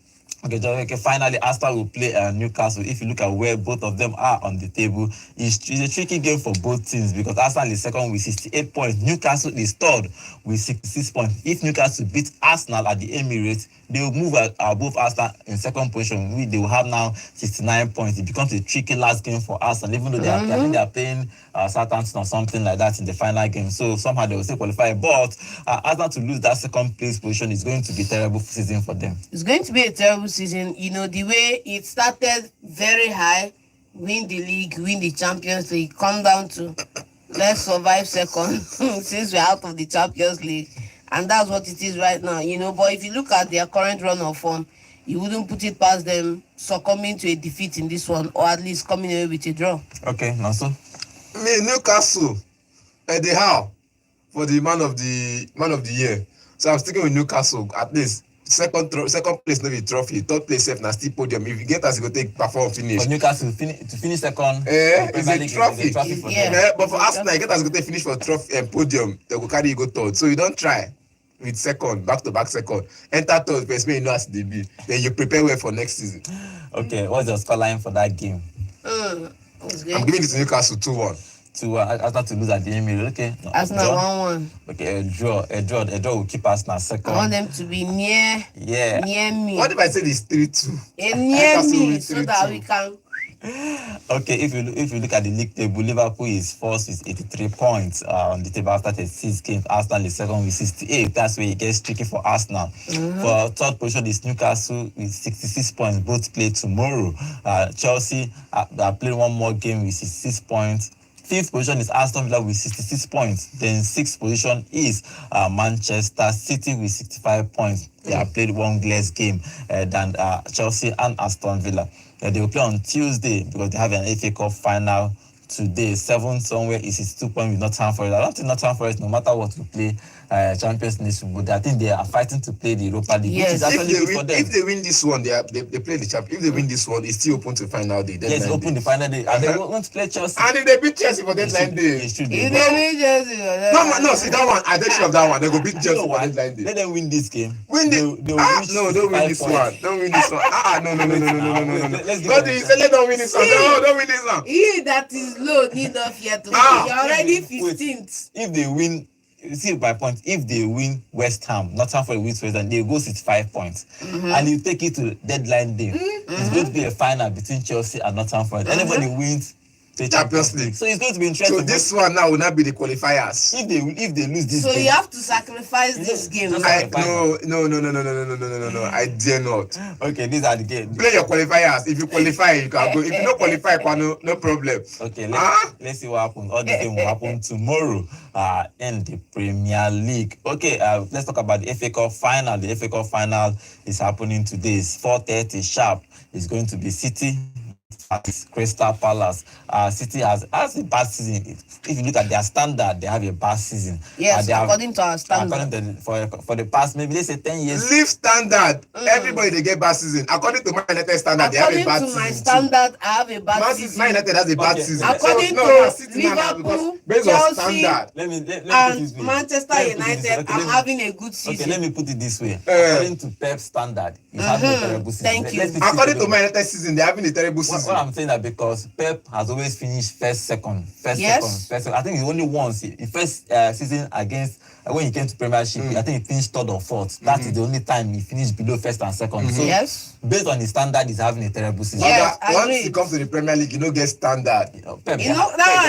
Speaker 1: Okay, finally, Aston will play Newcastle. If you look at where both of them are on the table, it's a tricky game for both teams because Aston is second with 68 points. Newcastle is third with 66 points. If Newcastle beats Arsenal at the Emirates, they will move above Aston in second position. They will have now 69 points. It becomes a tricky last game for Arsenal, even though they are playing Southampton or something like that in the final game. So somehow they will still qualify. But Arsenal to lose that second place position is going to be a terrible season for them.
Speaker 2: It's going to be a terrible season. You know, the way it started very high, win the league, win the Champions League, come down to let's survive second since we're out of the Champions League. And that's what it is right now, you know. But if you look at their current run of form, you wouldn't put it past them succumbing to a defeat in this one, or at least coming away with a draw.
Speaker 1: Okay, Naso.
Speaker 3: Me, Newcastle, Eddie Howe for the man of the year. So I'm sticking with Newcastle at least. Second place no be trophy, third place safe na still podium. If you get as you go take perform finish.
Speaker 1: For Newcastle to finish second,
Speaker 3: it's a trophy.
Speaker 1: For them.
Speaker 3: But for Arsenal, you get as you go take finish for trophy and podium, they go carry you go third. So you don't try with second, back to back second. Enter third place, may you know as they be. Then you prepare well for next season.
Speaker 1: Okay, what's your scoreline for that game?
Speaker 3: I'm giving it to Newcastle 2-1.
Speaker 1: To Arsenal to lose at the Emirates. Okay.
Speaker 2: No, Arsenal 1-1.
Speaker 1: Okay, a draw will keep Arsenal second.
Speaker 2: I want them to be near me.
Speaker 3: What if I said it's 3-2?
Speaker 2: Near me, so that we can.
Speaker 1: Okay, if you look at the league table, Liverpool is first with 83 points on the table after 36 games. Arsenal is second with 68. That's where it gets tricky for Arsenal. For third position is Newcastle with 66 points. Both play tomorrow. Chelsea are playing one more game with 66 points. Fifth position is Aston Villa with 66 points. Then sixth position is Manchester City with 65 points. They have played one less game than Chelsea and Aston Villa. They will play on Tuesday because they have an FA Cup final today. Seventh somewhere is 62 points with Nottingham Forest. I don't think Nottingham Forest, no matter what, will play Champions League, but I think they are fighting to play the Europa League, which is actually good for them.
Speaker 3: If they win this one, they play the champion. If they win this one, it's still open to final day.
Speaker 1: Yes, open the final day. And they want to play Chelsea.
Speaker 3: And if they beat Chelsea for deadline day,
Speaker 2: If they beat Chelsea,
Speaker 3: no, see that one. I don't of that one. They go beat Chelsea for deadline day.
Speaker 1: Let them win this game.
Speaker 3: Win the no, don't win this one. Don't win this one. No. Let them win this one. No, don't win this one.
Speaker 2: He that is low need of here to win. You're already 15th.
Speaker 1: If they win, see my point. If they win West Ham, Nottingham Forest wins West Ham, they go 65 points, and you take it to deadline day. It's going to be a final between Chelsea and Nottingham Forest. Anybody wins to
Speaker 3: Champions League.
Speaker 1: So it's going to be interesting.
Speaker 3: So this one now will not be the qualifiers.
Speaker 1: If they lose this
Speaker 2: So
Speaker 1: game,
Speaker 2: you have to sacrifice this game.
Speaker 1: just
Speaker 3: I
Speaker 1: like-
Speaker 3: no. I dare not.
Speaker 1: okay, these are the games.
Speaker 3: Play your qualifiers. If you qualify, you can go. If you don't qualify, no problem.
Speaker 1: Okay,
Speaker 3: Ah?
Speaker 1: let's see what happens. All this game will happen tomorrow in the Premier League. Okay, let's talk about the FA Cup final. The FA Cup final is happening today. It's 4:30 sharp. It's going to be City at Crystal Palace. City has a bad season. If you look at their standard, they have a bad season.
Speaker 2: Yes,
Speaker 1: They have-
Speaker 2: according to our standard.
Speaker 1: according to for the past maybe let's say 10 years.
Speaker 3: Leave standard. Everybody they get bad season. According to Man United standard, they have
Speaker 2: According
Speaker 3: a bad
Speaker 2: to
Speaker 3: season.
Speaker 2: my
Speaker 3: too.
Speaker 2: standard, I have a bad
Speaker 3: Man
Speaker 2: season.
Speaker 3: United has a bad
Speaker 1: Okay.
Speaker 3: season.
Speaker 2: According
Speaker 3: no,
Speaker 2: to
Speaker 3: City now, because
Speaker 2: Liverpool,
Speaker 3: based on
Speaker 2: Chelsea,
Speaker 3: standard.
Speaker 1: Let me put it
Speaker 2: And
Speaker 1: this way.
Speaker 2: Manchester
Speaker 1: Let me put it this way.
Speaker 2: United
Speaker 1: Okay,
Speaker 2: are
Speaker 1: let me-
Speaker 2: having a good
Speaker 1: Okay,
Speaker 2: season.
Speaker 1: let me put it this way.
Speaker 3: Eh.
Speaker 1: According to Pep's standard, he's having a terrible season.
Speaker 2: Thank you.
Speaker 1: Let's put it
Speaker 3: According to
Speaker 1: this way.
Speaker 3: Man United season, they're having a terrible
Speaker 1: What
Speaker 3: season.
Speaker 1: I'm saying that because Pep has always finished first, second.
Speaker 2: Yes.
Speaker 1: I think it's only once. The first season against when he came to Premiership, I think he finished third or fourth. That is the only time he finished below first and second. So
Speaker 2: Yes.
Speaker 1: based on his standard, he's having a terrible season.
Speaker 2: Yes,
Speaker 3: Oga, once
Speaker 2: agreed.
Speaker 3: it comes to the Premier League, you don't get standard.
Speaker 1: Pep,
Speaker 2: You know,
Speaker 1: Pep is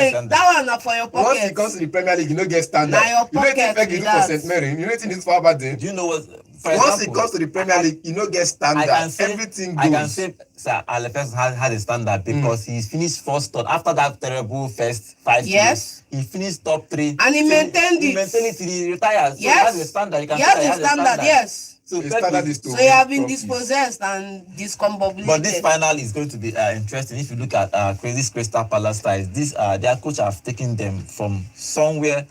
Speaker 1: standard.
Speaker 2: that one na for your
Speaker 3: Once
Speaker 2: pocket.
Speaker 3: it comes to the Premier League, you don't get standard.
Speaker 2: Na your
Speaker 3: You know
Speaker 2: pocket
Speaker 3: anything
Speaker 2: be
Speaker 3: you do
Speaker 2: that.
Speaker 3: for St. Mary? You know anything you do for Aberdeen?
Speaker 1: Do you know what? For
Speaker 3: Once it
Speaker 1: example,
Speaker 3: comes to the Premier League, you don't get standard. Everything goes.
Speaker 1: I can say Sir Alex has a standard because he's finished first third after that terrible first 5
Speaker 2: Yes.
Speaker 1: years. He finished top 3.
Speaker 2: And he maintained
Speaker 1: He
Speaker 2: it.
Speaker 1: maintained it till he retired. So
Speaker 2: Yes.
Speaker 1: he has a standard. You can
Speaker 2: He
Speaker 1: say that
Speaker 2: has
Speaker 1: he
Speaker 2: a
Speaker 1: has a
Speaker 2: standard, yes.
Speaker 1: So
Speaker 3: His
Speaker 1: Pep
Speaker 3: standard
Speaker 1: is-
Speaker 3: is to
Speaker 2: So you have been
Speaker 3: win trophies.
Speaker 2: dispossessed and discombobulated.
Speaker 1: But this final is going to be interesting. If you look at this Crystal Palace side, their coach have taken them from somewhere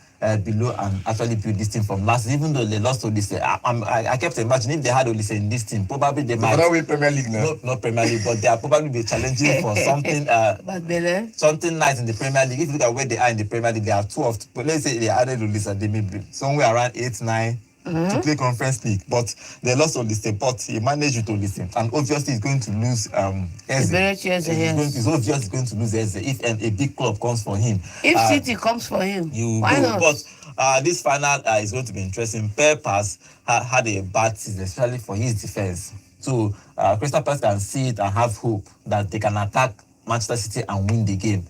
Speaker 1: below and actually built this team from last. Even though they lost to this, I kept imagining if they had Olise in this team, probably they
Speaker 3: They
Speaker 1: might
Speaker 3: cannot win Premier League now.
Speaker 1: not Premier League, but they are probably be challenging for something.
Speaker 2: But Bele,
Speaker 1: Something nice in the Premier League. If you look at where they are in the Premier League, they are 12. But let's say they added Olise, they may be somewhere around 8, 9. To play Conference League, but they lost Olise, but he managed with Olise, and obviously he's going to lose Eze.
Speaker 2: Yes.
Speaker 1: It's obvious he's going to lose Eze if a big club comes for him.
Speaker 2: If City comes for him,
Speaker 1: You
Speaker 2: why
Speaker 1: go.
Speaker 2: not?
Speaker 1: But this final is going to be interesting. Pep has had a bad season, especially for his defense. So Crystal Palace can see it and have hope that they can attack Manchester City and win the game.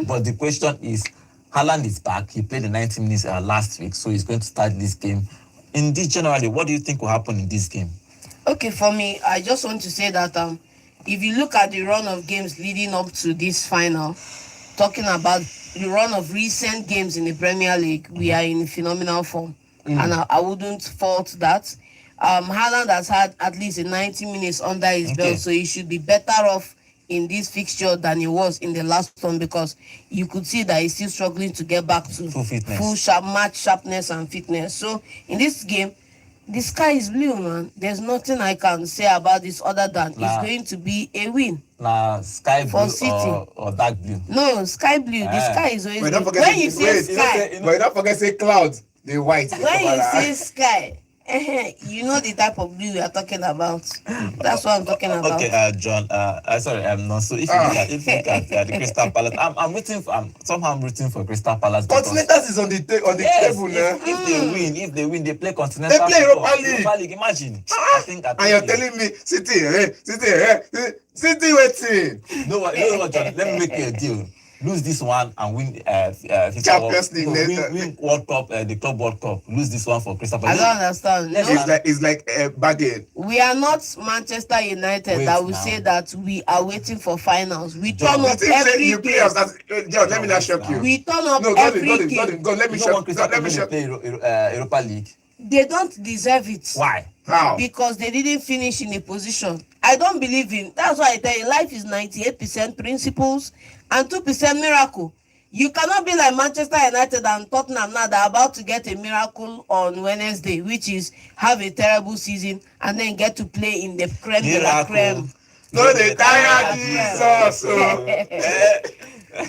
Speaker 1: But the question is, Haaland is back. He played the 90 minutes last week, so he's going to start this game. In this generally, what do you think will happen in this game?
Speaker 2: Okay, for me, I just want to say that if you look at the run of games leading up to this final, talking about the run of recent games in the Premier League, we are in phenomenal form. And I wouldn't fault that. Haaland has had at least 90 minutes under his
Speaker 1: Okay.
Speaker 2: belt, so he should be better off in this fixture than he was in the last one, because you could see that he's still struggling to get back to
Speaker 1: Full fitness.
Speaker 2: match sharpness and fitness. So in this game, the sky is blue, man. There's nothing I can say about this other than it's going to be a win.
Speaker 1: Sky
Speaker 2: For
Speaker 1: blue
Speaker 2: City.
Speaker 1: or dark blue?
Speaker 2: No, sky blue. The
Speaker 1: Ah.
Speaker 2: sky is always
Speaker 3: But don't
Speaker 2: blue.
Speaker 3: forget
Speaker 2: When
Speaker 3: the-
Speaker 2: you say
Speaker 3: wait,
Speaker 2: sky,
Speaker 3: But you don't forget say clouds, the white.
Speaker 2: when you say sky, you know the type of blue we are talking about. That's what I'm talking about.
Speaker 1: Okay, John. Sorry, no. So if you look at the Crystal Palace, I'm rooting for. Somehow I'm rooting for Crystal Palace. because-
Speaker 3: Continentals is on the
Speaker 1: Yes,
Speaker 3: table now.
Speaker 1: if they win, they play continental.
Speaker 3: They play Europa
Speaker 1: football.
Speaker 3: League.
Speaker 1: Imagine. I think
Speaker 3: And you're telling me City waiting.
Speaker 1: No, what, John? Let me make you a deal. Lose this one and win FIFA
Speaker 3: Champions League
Speaker 1: World,
Speaker 3: next-
Speaker 1: win World Cup, the Club World Cup. Lose this one for Crystal
Speaker 2: I
Speaker 1: Palace.
Speaker 2: don't understand.
Speaker 1: Let's
Speaker 2: No,
Speaker 3: It's like a bargain.
Speaker 2: we are not Manchester United
Speaker 1: Wait
Speaker 2: that will
Speaker 1: now.
Speaker 2: say that we are waiting for finals. We
Speaker 1: John,
Speaker 2: turn
Speaker 3: The
Speaker 2: up
Speaker 3: team say
Speaker 2: every
Speaker 3: you play
Speaker 2: game.
Speaker 3: us. John, let me not shock you.
Speaker 2: We turn up
Speaker 3: No,
Speaker 2: every
Speaker 3: God,
Speaker 2: game.
Speaker 3: God, let me
Speaker 1: You don't want
Speaker 3: shock.
Speaker 1: Crystal
Speaker 3: Let me
Speaker 1: Palace to
Speaker 3: shock.
Speaker 1: play Europa League.
Speaker 2: They don't deserve it.
Speaker 1: Why?
Speaker 3: How?
Speaker 2: Because they didn't finish in a position. I don't believe in. That's why I tell you, life is 98% principles and 2% miracle. You cannot be like Manchester United and Tottenham now that are about to get a miracle on Wednesday, which is have a terrible season and then get to play in the creme de la
Speaker 1: Miracle.
Speaker 2: creme.
Speaker 3: No, they tire Jesus.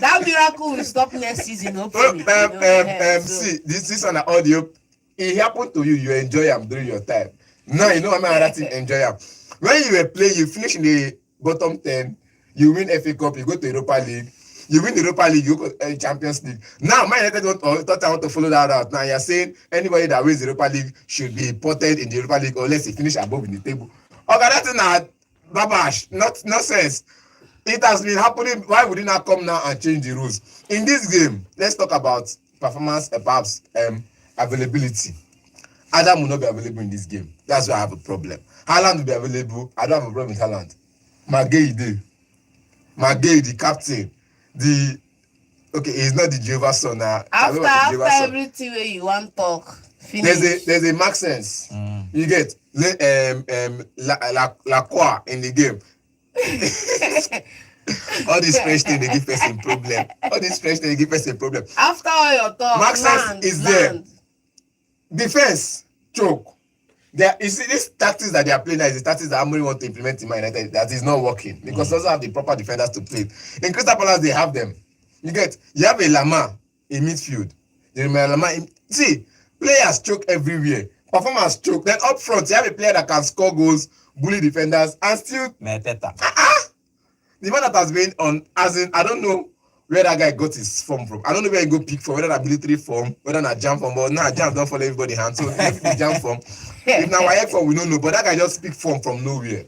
Speaker 2: That miracle will stop next season, hopefully. So-
Speaker 3: See, this on the audio. It happened to you. You enjoy them during your time. Now you know how many other team enjoy them. When you were playing, you finish in the bottom 10. You win FA Cup. You go to Europa League. You win the Europa League. You go to Champions League. Now, Man United thought I want to follow that route. Now you're saying anybody that wins the Europa League should be ported in the Europa League unless he finish above in the table. Okay, that's not babash. Not nonsense. it has been happening. Why would it not come now and change the rules? In this game, let's talk about performance, perhaps availability. Adam will not be available in this game. That's why I have a problem. Haaland will be available. I don't have a problem with Haaland. Magay, the captain, he's not the Jehovah's son now.
Speaker 2: After everything where you want talk, finish.
Speaker 3: There's a Max sense. You get Lacroix in the game. All this French thing they give person problem.
Speaker 2: After all your talk,
Speaker 3: Max sense is there. Defense choke. You see, these tactics that they are playing now is the tactics that Amorim want to implement in Man United that is not working because they also have the proper defenders to play. In Crystal Palace, they have them. You have a Lama in midfield. See, players choke everywhere. Performers choke. Then up front, you have a player that can score goals, bully defenders, and still.
Speaker 1: Meteta.
Speaker 3: The man that has been on, as in, I don't know where that guy got his form from. I don't know where he go pick from, whether that military form, whether that jam form, but now jam don't follow everybody hand. So if the jam form, if now I form, we don't know. But that guy just pick form from nowhere.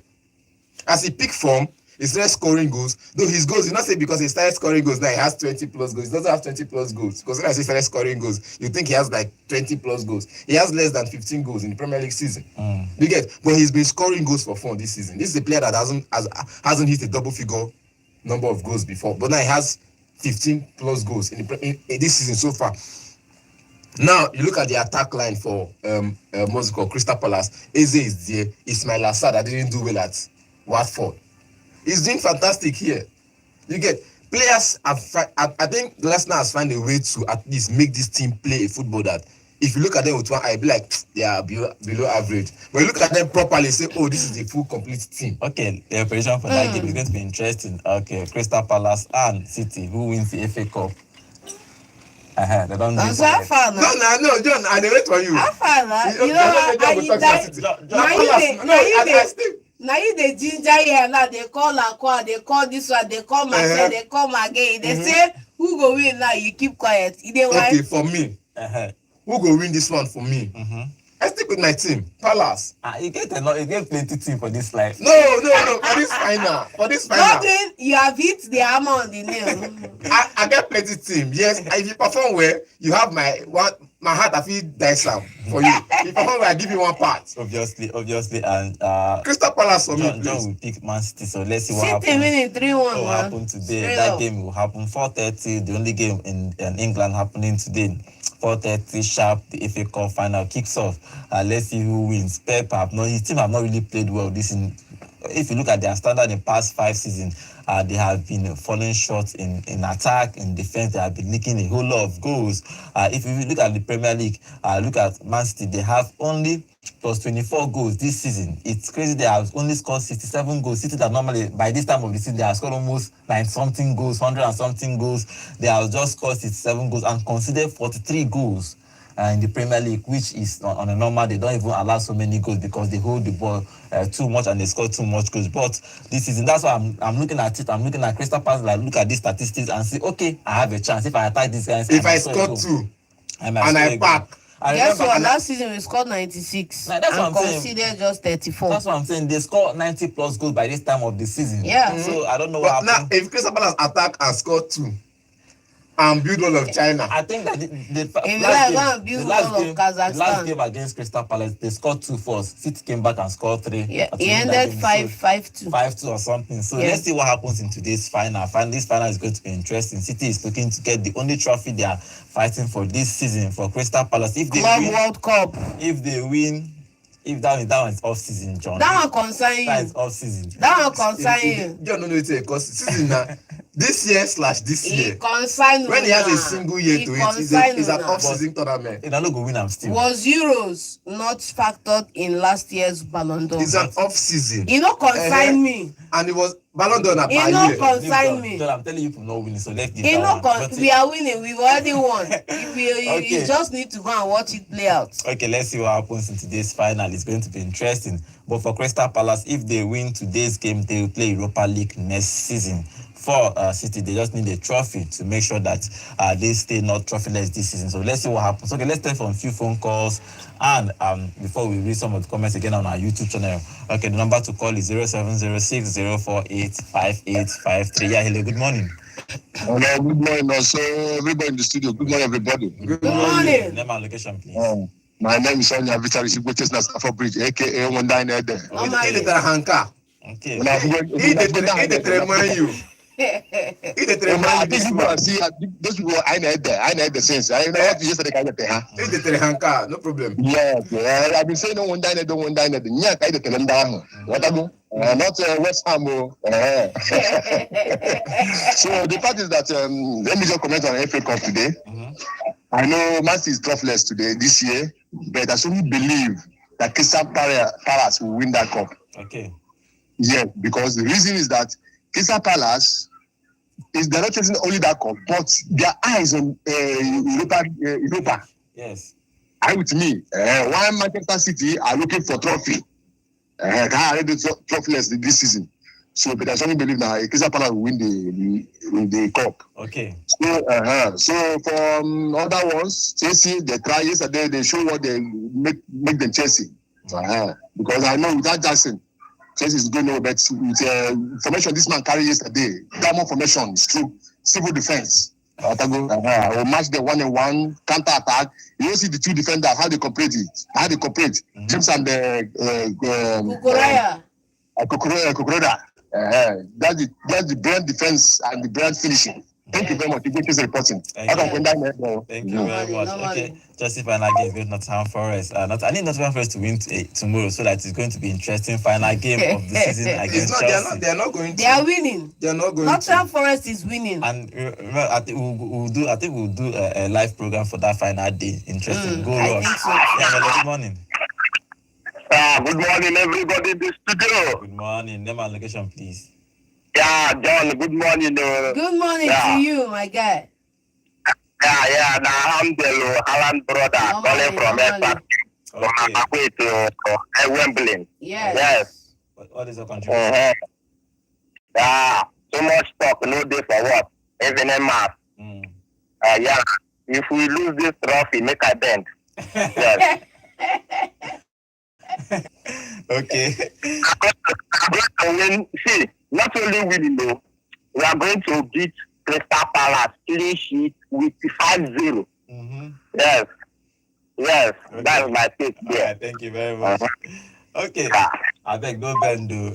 Speaker 3: As he pick form, he started scoring goals. Though his goals, you not say because he started scoring goals, now he has 20 plus goals. He doesn't have 20 plus goals. Because when I say started scoring goals, you think he has like 20 plus goals. He has less than 15 goals in the Premier League season. You get? But he's been scoring goals for fun this season. This is a player that hasn't hit a double figure number of goals before. But now he has 15 plus goals in this season so far. Now you look at the attack line for what's it called, Crystal Palace. Eze is there. Ismail Assar that didn't do well at Watford. He's doing fantastic here. You get players. I think Lesnar has found a way to at least make this team play a football that, if you look at them with one eye, be like they are below average. But you look at them properly, say, oh, this is a full complete team.
Speaker 1: Okay, the operation for that game is going to be interesting. Okay, Crystal Palace and City, who wins the FA Cup? They don't do
Speaker 3: it. No, John, I wait for you.
Speaker 2: Now you the ginger here now, they call Aqua, they call this one, they call Marcel, they call again. They say who go win now, you keep quiet.
Speaker 3: Okay, for me. Who go win this one for me? I stick with my team, Palace.
Speaker 1: You get plenty team for this life.
Speaker 3: No. For this final.
Speaker 2: Nothing, you have hit the hammer on the nail.
Speaker 3: I get plenty team. Yes, if you perform well, you have my heart. I feel dice out for you. If you perform well, I give you one part.
Speaker 1: Obviously, and
Speaker 3: Crystal Palace for me.
Speaker 1: John will pick Man City, so let's see what happens.
Speaker 2: Winning 3-1.
Speaker 1: What will happen today? That game will happen 4:30. The only game in England happening today. 4:30 sharp. The FA Cup final kicks off. Let's see who wins. His team have not really played well this season. If you look at their standard in the past 5 seasons, they have been falling short in attack, in defense. They have been leaking a whole lot of goals. If you look at the Premier League, look at Man City, they have only plus 24 goals this season. It's crazy. They have only scored 67 goals. City that normally by this time of the season they have scored almost 90-something goals, 100 and something goals. They have just scored 67 goals and considered 43 goals. In the Premier League, which is on a normal, they don't even allow so many goals because they hold the ball too much and they score too much goals. But this season, that's why I'm looking at it. I'm looking at Crystal Palace, like look at these statistics and say, okay, I have a chance if I attack these guys.
Speaker 3: If I score 2 and I pack.
Speaker 2: Guess what? Last season we scored 96
Speaker 1: that's
Speaker 2: and considered just 34.
Speaker 1: That's what I'm saying. They scored 90 plus goals by this time of the season.
Speaker 2: Yeah.
Speaker 1: So I don't know what happened.
Speaker 3: Now, if Crystal Palace attack and score 2. And build all of China.
Speaker 1: I think that the last game against Crystal Palace, they scored 2 first. City came back and scored 3.
Speaker 2: Yeah, he ended 5-2.
Speaker 1: 5-2 or something. So let's see what happens in today's final. This final is going to be interesting. City is looking to get the only trophy they are fighting for this season for Crystal Palace. If they
Speaker 2: Club
Speaker 1: win,
Speaker 2: World Cup.
Speaker 1: If they win, if that one is off season, John.
Speaker 2: That one concern you.
Speaker 1: That is off season.
Speaker 2: That one concern you.
Speaker 3: John, no, because season now. This year/this year.
Speaker 2: When
Speaker 3: he has a single year to it, it's an off-season tournament.
Speaker 1: If I don't go win, I'm still.
Speaker 2: Was Euros not factored in last year's Ballon d'Or?
Speaker 3: It's an off-season.
Speaker 2: You know, consign me.
Speaker 3: And it was Ballon d'Or per year.
Speaker 2: You know, consign me.
Speaker 1: I'm telling you, people not winning, so let's give
Speaker 2: you
Speaker 1: that
Speaker 2: know,
Speaker 1: one.
Speaker 2: we are winning. We've already won. You just need to go and watch it play out.
Speaker 1: Okay, let's see what happens in today's final. It's going to be interesting. But for Crystal Palace, if they win today's game, they will play Europa League next season. For City, they just need a trophy to make sure that they stay not trophyless this season. So let's see what happens. Okay, let's take from a few phone calls And before we read some of the comments again on our YouTube channel, okay, the number to call is 0706 048 5853. Yeah, hello, good morning.
Speaker 4: Hello, good morning. Also, everybody in the studio. Good morning, everybody.
Speaker 3: Good morning.
Speaker 1: Name and location, please.
Speaker 4: My name is Sonia Vitali Shigbotes na Stamford Bridge, aka Wanda Nede.
Speaker 3: He the hanka.
Speaker 1: Okay.
Speaker 3: He the remind you. He the remind you this one.
Speaker 4: See, those people I need the sense. I know what you yesterday kind of thing.
Speaker 3: He the hanka, no problem.
Speaker 4: Yeah. I've been saying no one dine, don't one dine. Yeah, I tell them down. What I do? Not West Ham. So the fact is that let me just comment on FA Cup today. I know Man City is troughless today this year, but I strongly believe that Crystal Palace will win that cup.
Speaker 1: Okay.
Speaker 4: Yeah, because the reason is that Crystal Palace they're not chasing only that cup, but their eyes on Europa.
Speaker 1: Yes.
Speaker 4: Are you with me? While Manchester City are looking for trophy. They are already trophyless this season. So, but I strongly believe that Crystal Palace will win the cup.
Speaker 1: Okay.
Speaker 4: So from other ones, Chelsea, they try yesterday, they show what they make them Chelsea. Because I know without Jackson, Chelsea is going nowhere. But with formation this man carried yesterday, diamond formation is true. Civil defense. Will match the 1-on-1 counter attack. You don't see the two defenders how they cooperate. James and Kukuraya. That's the brand defense and the brand finishing. Thank you very much. You is reporting.
Speaker 1: Thank you very much. Okay, just final game is going to Nottingham Forest. I need Nottingham Forest to win tomorrow, so that it's going to be interesting final game of the season against Chelsea.
Speaker 3: They are not going to.
Speaker 2: They are winning.
Speaker 3: They are not going
Speaker 2: Nottingham Forest is winning.
Speaker 1: And remember, I think we'll do a live program for that final day. Interesting. Go
Speaker 2: I
Speaker 1: Rush.
Speaker 2: think so.
Speaker 1: Yeah, good morning.
Speaker 4: Good morning, everybody in the studio.
Speaker 1: Good morning. Name and location, please.
Speaker 4: Yeah, John, good morning.
Speaker 2: Good morning to you, my guy.
Speaker 4: Yeah. Now I'm the Alan brother calling from Aston. On our way to Wembley.
Speaker 2: Yes.
Speaker 1: What is your contribution?
Speaker 4: Yeah, so much talk, no day for what? Even a math. Yeah, if we lose this trophy, make a bend. Yes.
Speaker 1: Okay.
Speaker 4: I'm going to win. See, not only winning though, we are going to beat Crystal Palace clean sheet with 5-0. Yes. Okay. That's my pick there.
Speaker 1: Right, thank you very much. Okay. I beg no bend though.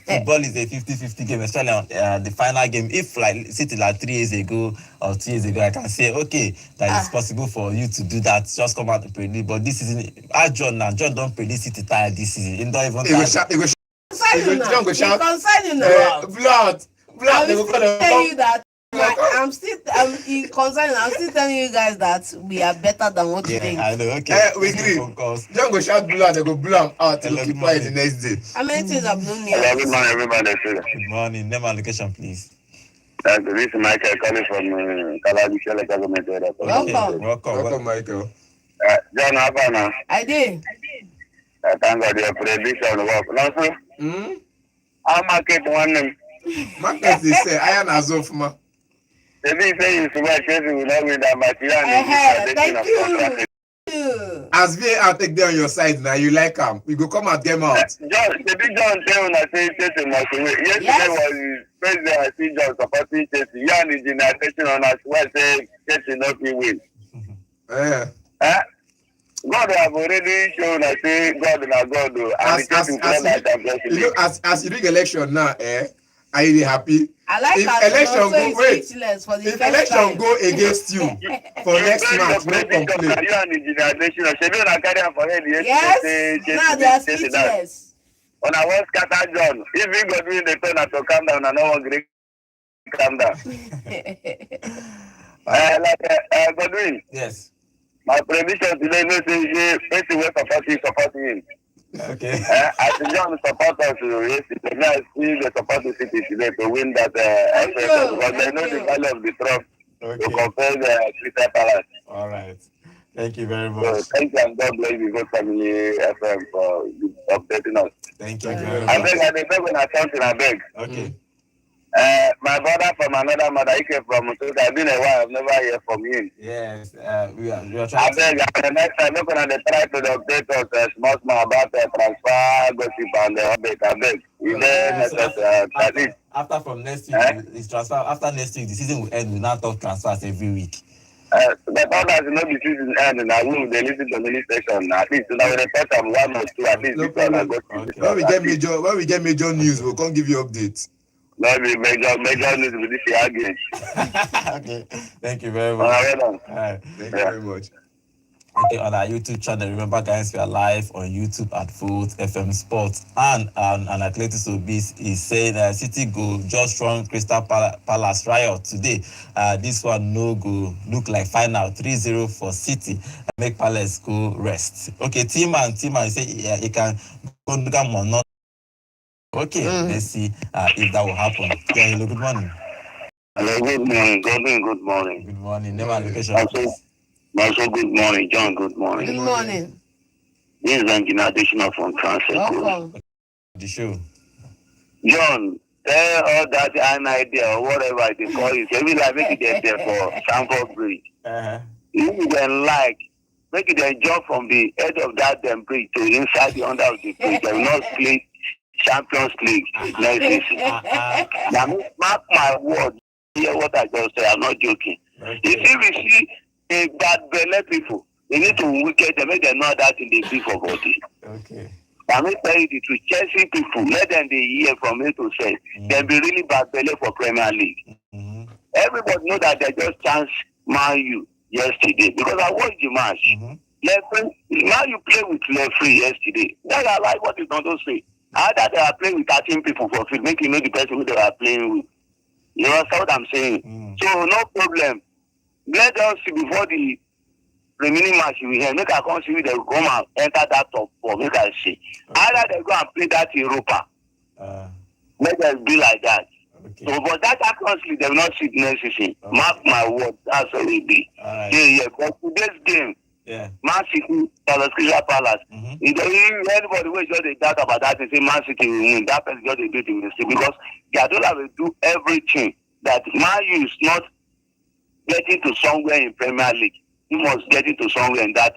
Speaker 1: Football is a 50-50 game, especially on the final game. If like City like 3 years ago or 2 years ago, I can say okay, that it's possible for you to do that. Just come out and predict. But this season, John don't predict City tired this season. He don't even
Speaker 3: John go shout. Blood.
Speaker 2: I will still tell you that. I'm still telling you guys that we are better than what you think.
Speaker 1: I know. Okay.
Speaker 3: We agree. John go shout blood. They go blow him out to keep quiet the next day.
Speaker 2: How many things have blown me
Speaker 4: Hello,
Speaker 2: out?
Speaker 4: good morning, everybody.
Speaker 1: Good morning. Name and location, please.
Speaker 4: This is Michael calling from Kalabisha government area.
Speaker 3: Welcome, Michael.
Speaker 4: John Havana.
Speaker 2: I did.
Speaker 4: Thank God your prediction work. No, sir? I'll market one name.
Speaker 3: Marcus, they say, I am Azofma.
Speaker 4: They didn't say you swear Chelsea will not win that match.
Speaker 2: Thank you.
Speaker 3: As VAR take them on your side now, you like them. We go come and get them out.
Speaker 4: John, the big John tell me say Chelsea must win. Yesterday was his president. I see John supporting Chelsea. Yeah, and the generation on us where say Chelsea not win. God have already shown us say God na God.
Speaker 3: As you big election now, are you really happy?
Speaker 2: I like
Speaker 3: if election go against you for next match, no complaint.
Speaker 2: Yes, now they are speechless.
Speaker 4: On our one scatter John, if we go doing the turn to calm down, and no one great calm down. Godwin.
Speaker 1: Yes.
Speaker 4: My prediction today no say Messi will support him.
Speaker 1: Okay.
Speaker 4: As John support us yesterday, now see the support the City today to win that FA because they know the value of the trophy to compare the Crystal Palace.
Speaker 1: All right. Thank you very much.
Speaker 4: So, thank you and God bless you, good family FM for updating us.
Speaker 1: Thank you very much.
Speaker 4: I beg when I something, I beg.
Speaker 1: Okay.
Speaker 5: My brother from another mother, he came from Mutuka. I've been a while, I've never heard from him.
Speaker 1: Yes, we are
Speaker 5: I
Speaker 1: trying
Speaker 5: beg, the next time, look at the try to update us small about the transfer, gossip, and the update. I beg. Is there necessary?
Speaker 1: after from next week, it's transfer. After next week, the season will end. We now talk transfers every week.
Speaker 5: But others know the season end, and I will they listen to the station. At least now they touch them 1 or 2. At least
Speaker 3: No problem. When we get major news, we'll come give you updates.
Speaker 5: Maybe major news with this again.
Speaker 1: Okay, thank you very much.
Speaker 3: Thank you very much.
Speaker 1: Okay, on our YouTube channel, remember guys, we are live on YouTube at Volt FM Sports, and Athletics Obis is saying City go just run Crystal Palace riot today. This one no go look like final 3-0 for City. Make Palace go rest. Okay, T-Man say he can go or not. Okay, let's see if that will happen. Yeah, hello, good morning.
Speaker 5: Hello, good morning. Good morning.
Speaker 1: Good morning. Name and location.
Speaker 5: Also, good morning, John. Good morning.
Speaker 2: Good morning.
Speaker 5: This is Engineer Additional from Transit.
Speaker 2: Welcome.
Speaker 1: The show.
Speaker 5: John, tell all that an idea or whatever they call it. Every like make it there for Stamford Bridge. You then like make it then jump from the edge of that bridge to inside the under of the bridge. They will not play Champions League next season. Now, mark my word. Hear what I just say. I'm not joking.
Speaker 1: Okay.
Speaker 5: If we see a bad belly people, they need to wicked them, make them know that in the big for body.
Speaker 1: Okay.
Speaker 5: I may tell you to Chelsea people, let them they hear from A to Z. They'll be really bad belly for Premier League. Everybody know that they just chance Man U yesterday because I watched the match. Now you play with referee yesterday. That's I like what you don't say. Either they are playing with 13 people for field, make you know the person who they are playing with. You understand what I'm saying? So no problem. Let us see before the remaining match we have. Make I come see they come and enter that top 4. Make I see. Either they go and play that Europa. Let us be like that.
Speaker 1: Okay.
Speaker 5: So, but that Champions League, they will not see next season. Mark my word, that's how it will be. Yeah. But today's game, Man City, Crystal Palace. Anybody who just a doubt about that and say Man City will win, that person just a bit in mistake because Guardiola will do everything that Man U is not getting to somewhere in Premier League. He must get into somewhere in that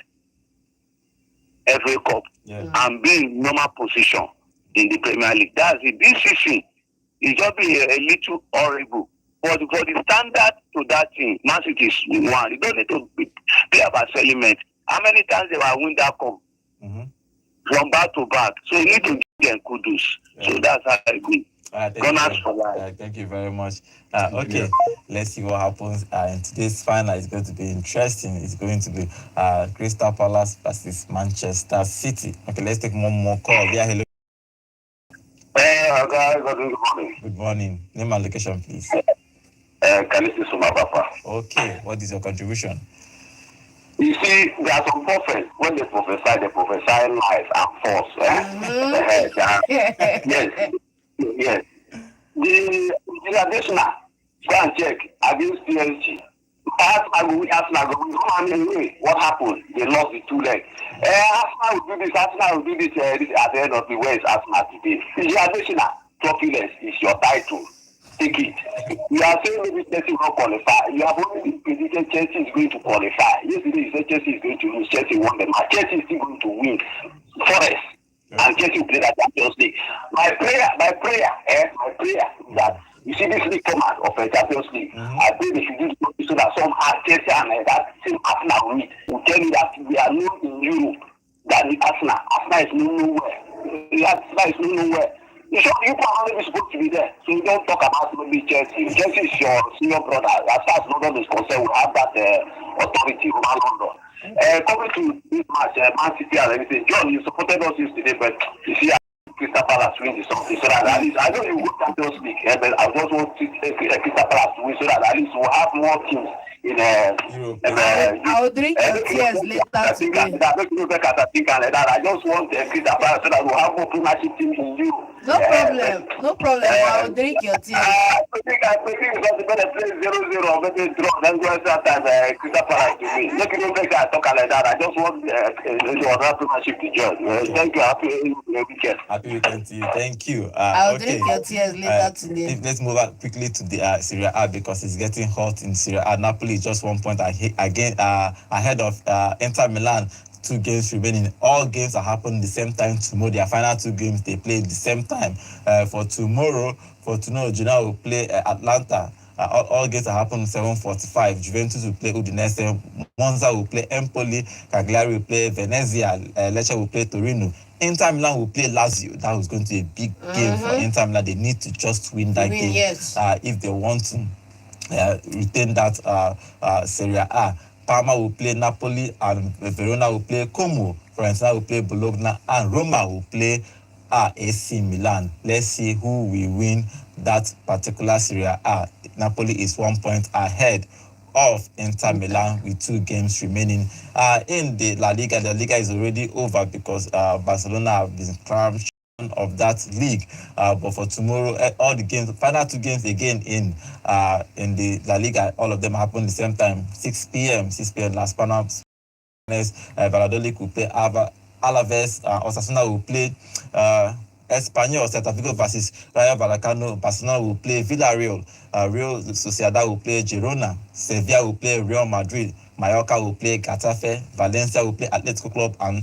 Speaker 5: FA Cup and be in normal position in the Premier League. That's it. This season is just be a little horrible. But for the standard to that team, Man City is one. You don't need to play about element. How many times they will win that cup from back to back? So you need to give them kudos. So that's how I agree.
Speaker 1: Thank you very much. Okay, let's see what happens in today's final. It's going to be interesting. It's going to be Crystal Palace versus Manchester City. Okay, let's take one more call. Yeah, hello.
Speaker 5: Good morning.
Speaker 1: Good morning. Name and location, please. Okay, what is your contribution?
Speaker 5: You see, there are some prophets, when they prophesy life and force. Yes. The additional, go and check against PSG. Arsenal what happened? They lost the 2 legs. Arsenal will do this at the end of the way. Arsenal today. The additional trophy is your title. Take it. You are saying maybe Chelsea will not qualify. You have already predicted Chelsea is going to qualify. Yesterday you said Chelsea is going to lose. Chelsea won the match. Chelsea is still going to win. Forest. And Chelsea will play that Champions League. My prayer is that you see this league format of a Champions League. I pray they should do it so that some Chelsea and that same Arsenal will tell you that we are known in Europe. That the Arsenal is nowhere. Arsenal is nowhere. You probably supposed to be there. So you don't talk about maybe Chelsea. Chelsea is your senior brother. As far as London is concerned, we have that authority over London. Coming to this match, Man City and everything. John, you supported us yesterday, but you see Crystal Palace win something. So that at least, I know you go Champions League, but I just want Crystal Palace to win so that at least we'll have more teams in
Speaker 2: I will drink your tears later today.
Speaker 5: I just want Crystal Palace so that we'll have more Premiership teams in Europe.
Speaker 2: No problem. No problem. I'll drink your tea.
Speaker 5: I think because the better play 0-0 or maybe draw. Then go start time Crystal Palace to me. Look, you don't make I talk like that. I just want the Premiership to judge. Thank you. Happy weekend.
Speaker 1: Happy weekend to you. Thank you.
Speaker 2: I'll
Speaker 1: Okay.
Speaker 2: drink your tears later today.
Speaker 1: Let's move on quickly to the Serie A because it's getting hot in Serie A. Napoli is just 1 point again ahead of Inter Milan. 2 games remaining. All games are happening the same time tomorrow. Their final 2 games they play the same time. For tomorrow, Genoa will play Atlanta. All games are happening 7:45. Juventus will play Udinese. Monza will play Empoli. Cagliari will play Venezia. Lecce will play Torino. Inter Milan will play Lazio. That was going to be a big game for Inter Milan. They need to just win that game if they want to retain that Serie A. Parma will play Napoli and Verona will play Como. Fiorentina will play Bologna and Roma will play AC Milan. Let's see who will win that particular Serie A. Napoli is 1 point ahead of Inter Milan with 2 games remaining. In the La Liga is already over because Barcelona have been crowned of that league, but for tomorrow, all the games, final 2 games again in the La Liga, all of them happen the same time, 6 p.m. Las Palmas, Valladolid will play Alaves, Osasuna will play Espanyol, Celta Vigo versus Rayo Vallecano. Barcelona will play Villarreal, Real Sociedad will play Girona, Sevilla will play Real Madrid, Mallorca will play Getafe, Valencia will play Atletico Club, and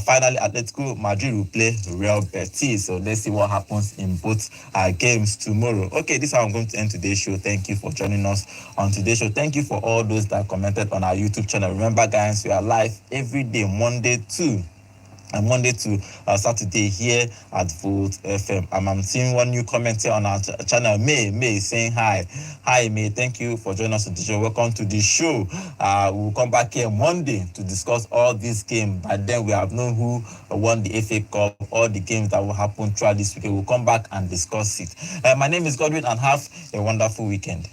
Speaker 1: finally Atletico Madrid will play Real Betis. So let's see what happens in both games tomorrow. Okay, this is how I'm going to end today's show. Thank you for joining us on today's show. Thank you for all those that commented on our YouTube channel. Remember, guys, we are live every day, Monday to Saturday here at Volt FM. I'm seeing one new comment here on our channel. May saying hi. Hi, May. Thank you for joining us on the show. Welcome to the show. We'll come back here Monday to discuss all these games. By then, we have known who won the FA Cup, all the games that will happen throughout this weekend. We'll come back and discuss it. My name is Godwin, and have a wonderful weekend.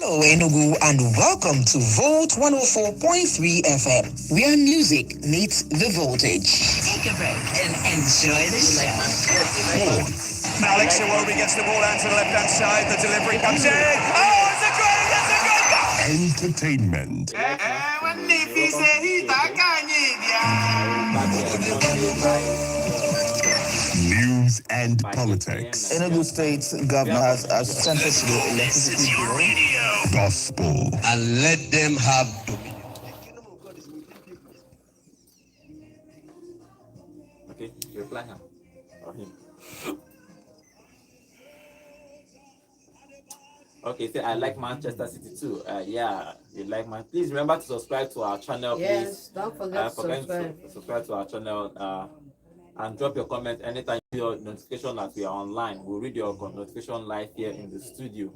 Speaker 6: Hello Enugu and welcome to Volt 104.3 FM, where music meets the voltage. Take a break and enjoy the show.
Speaker 7: Alex Iwobi gets the ball out to the left-hand side. The delivery comes in. Oh, it's a great goal!
Speaker 8: Entertainment. News and politics.
Speaker 9: Enugu State Governor has assented to the electricity bill.
Speaker 8: Gospel.
Speaker 10: And let them have dominion.
Speaker 1: Okay, reply him or him. Okay, say I like Manchester City too. Yeah, you like man. Please remember to subscribe to our channel.
Speaker 2: Yes,
Speaker 1: please.
Speaker 2: don't forget to subscribe.
Speaker 1: Subscribe to our channel and drop your comment anytime your notification that we are online. We'll read your notification live here in the studio.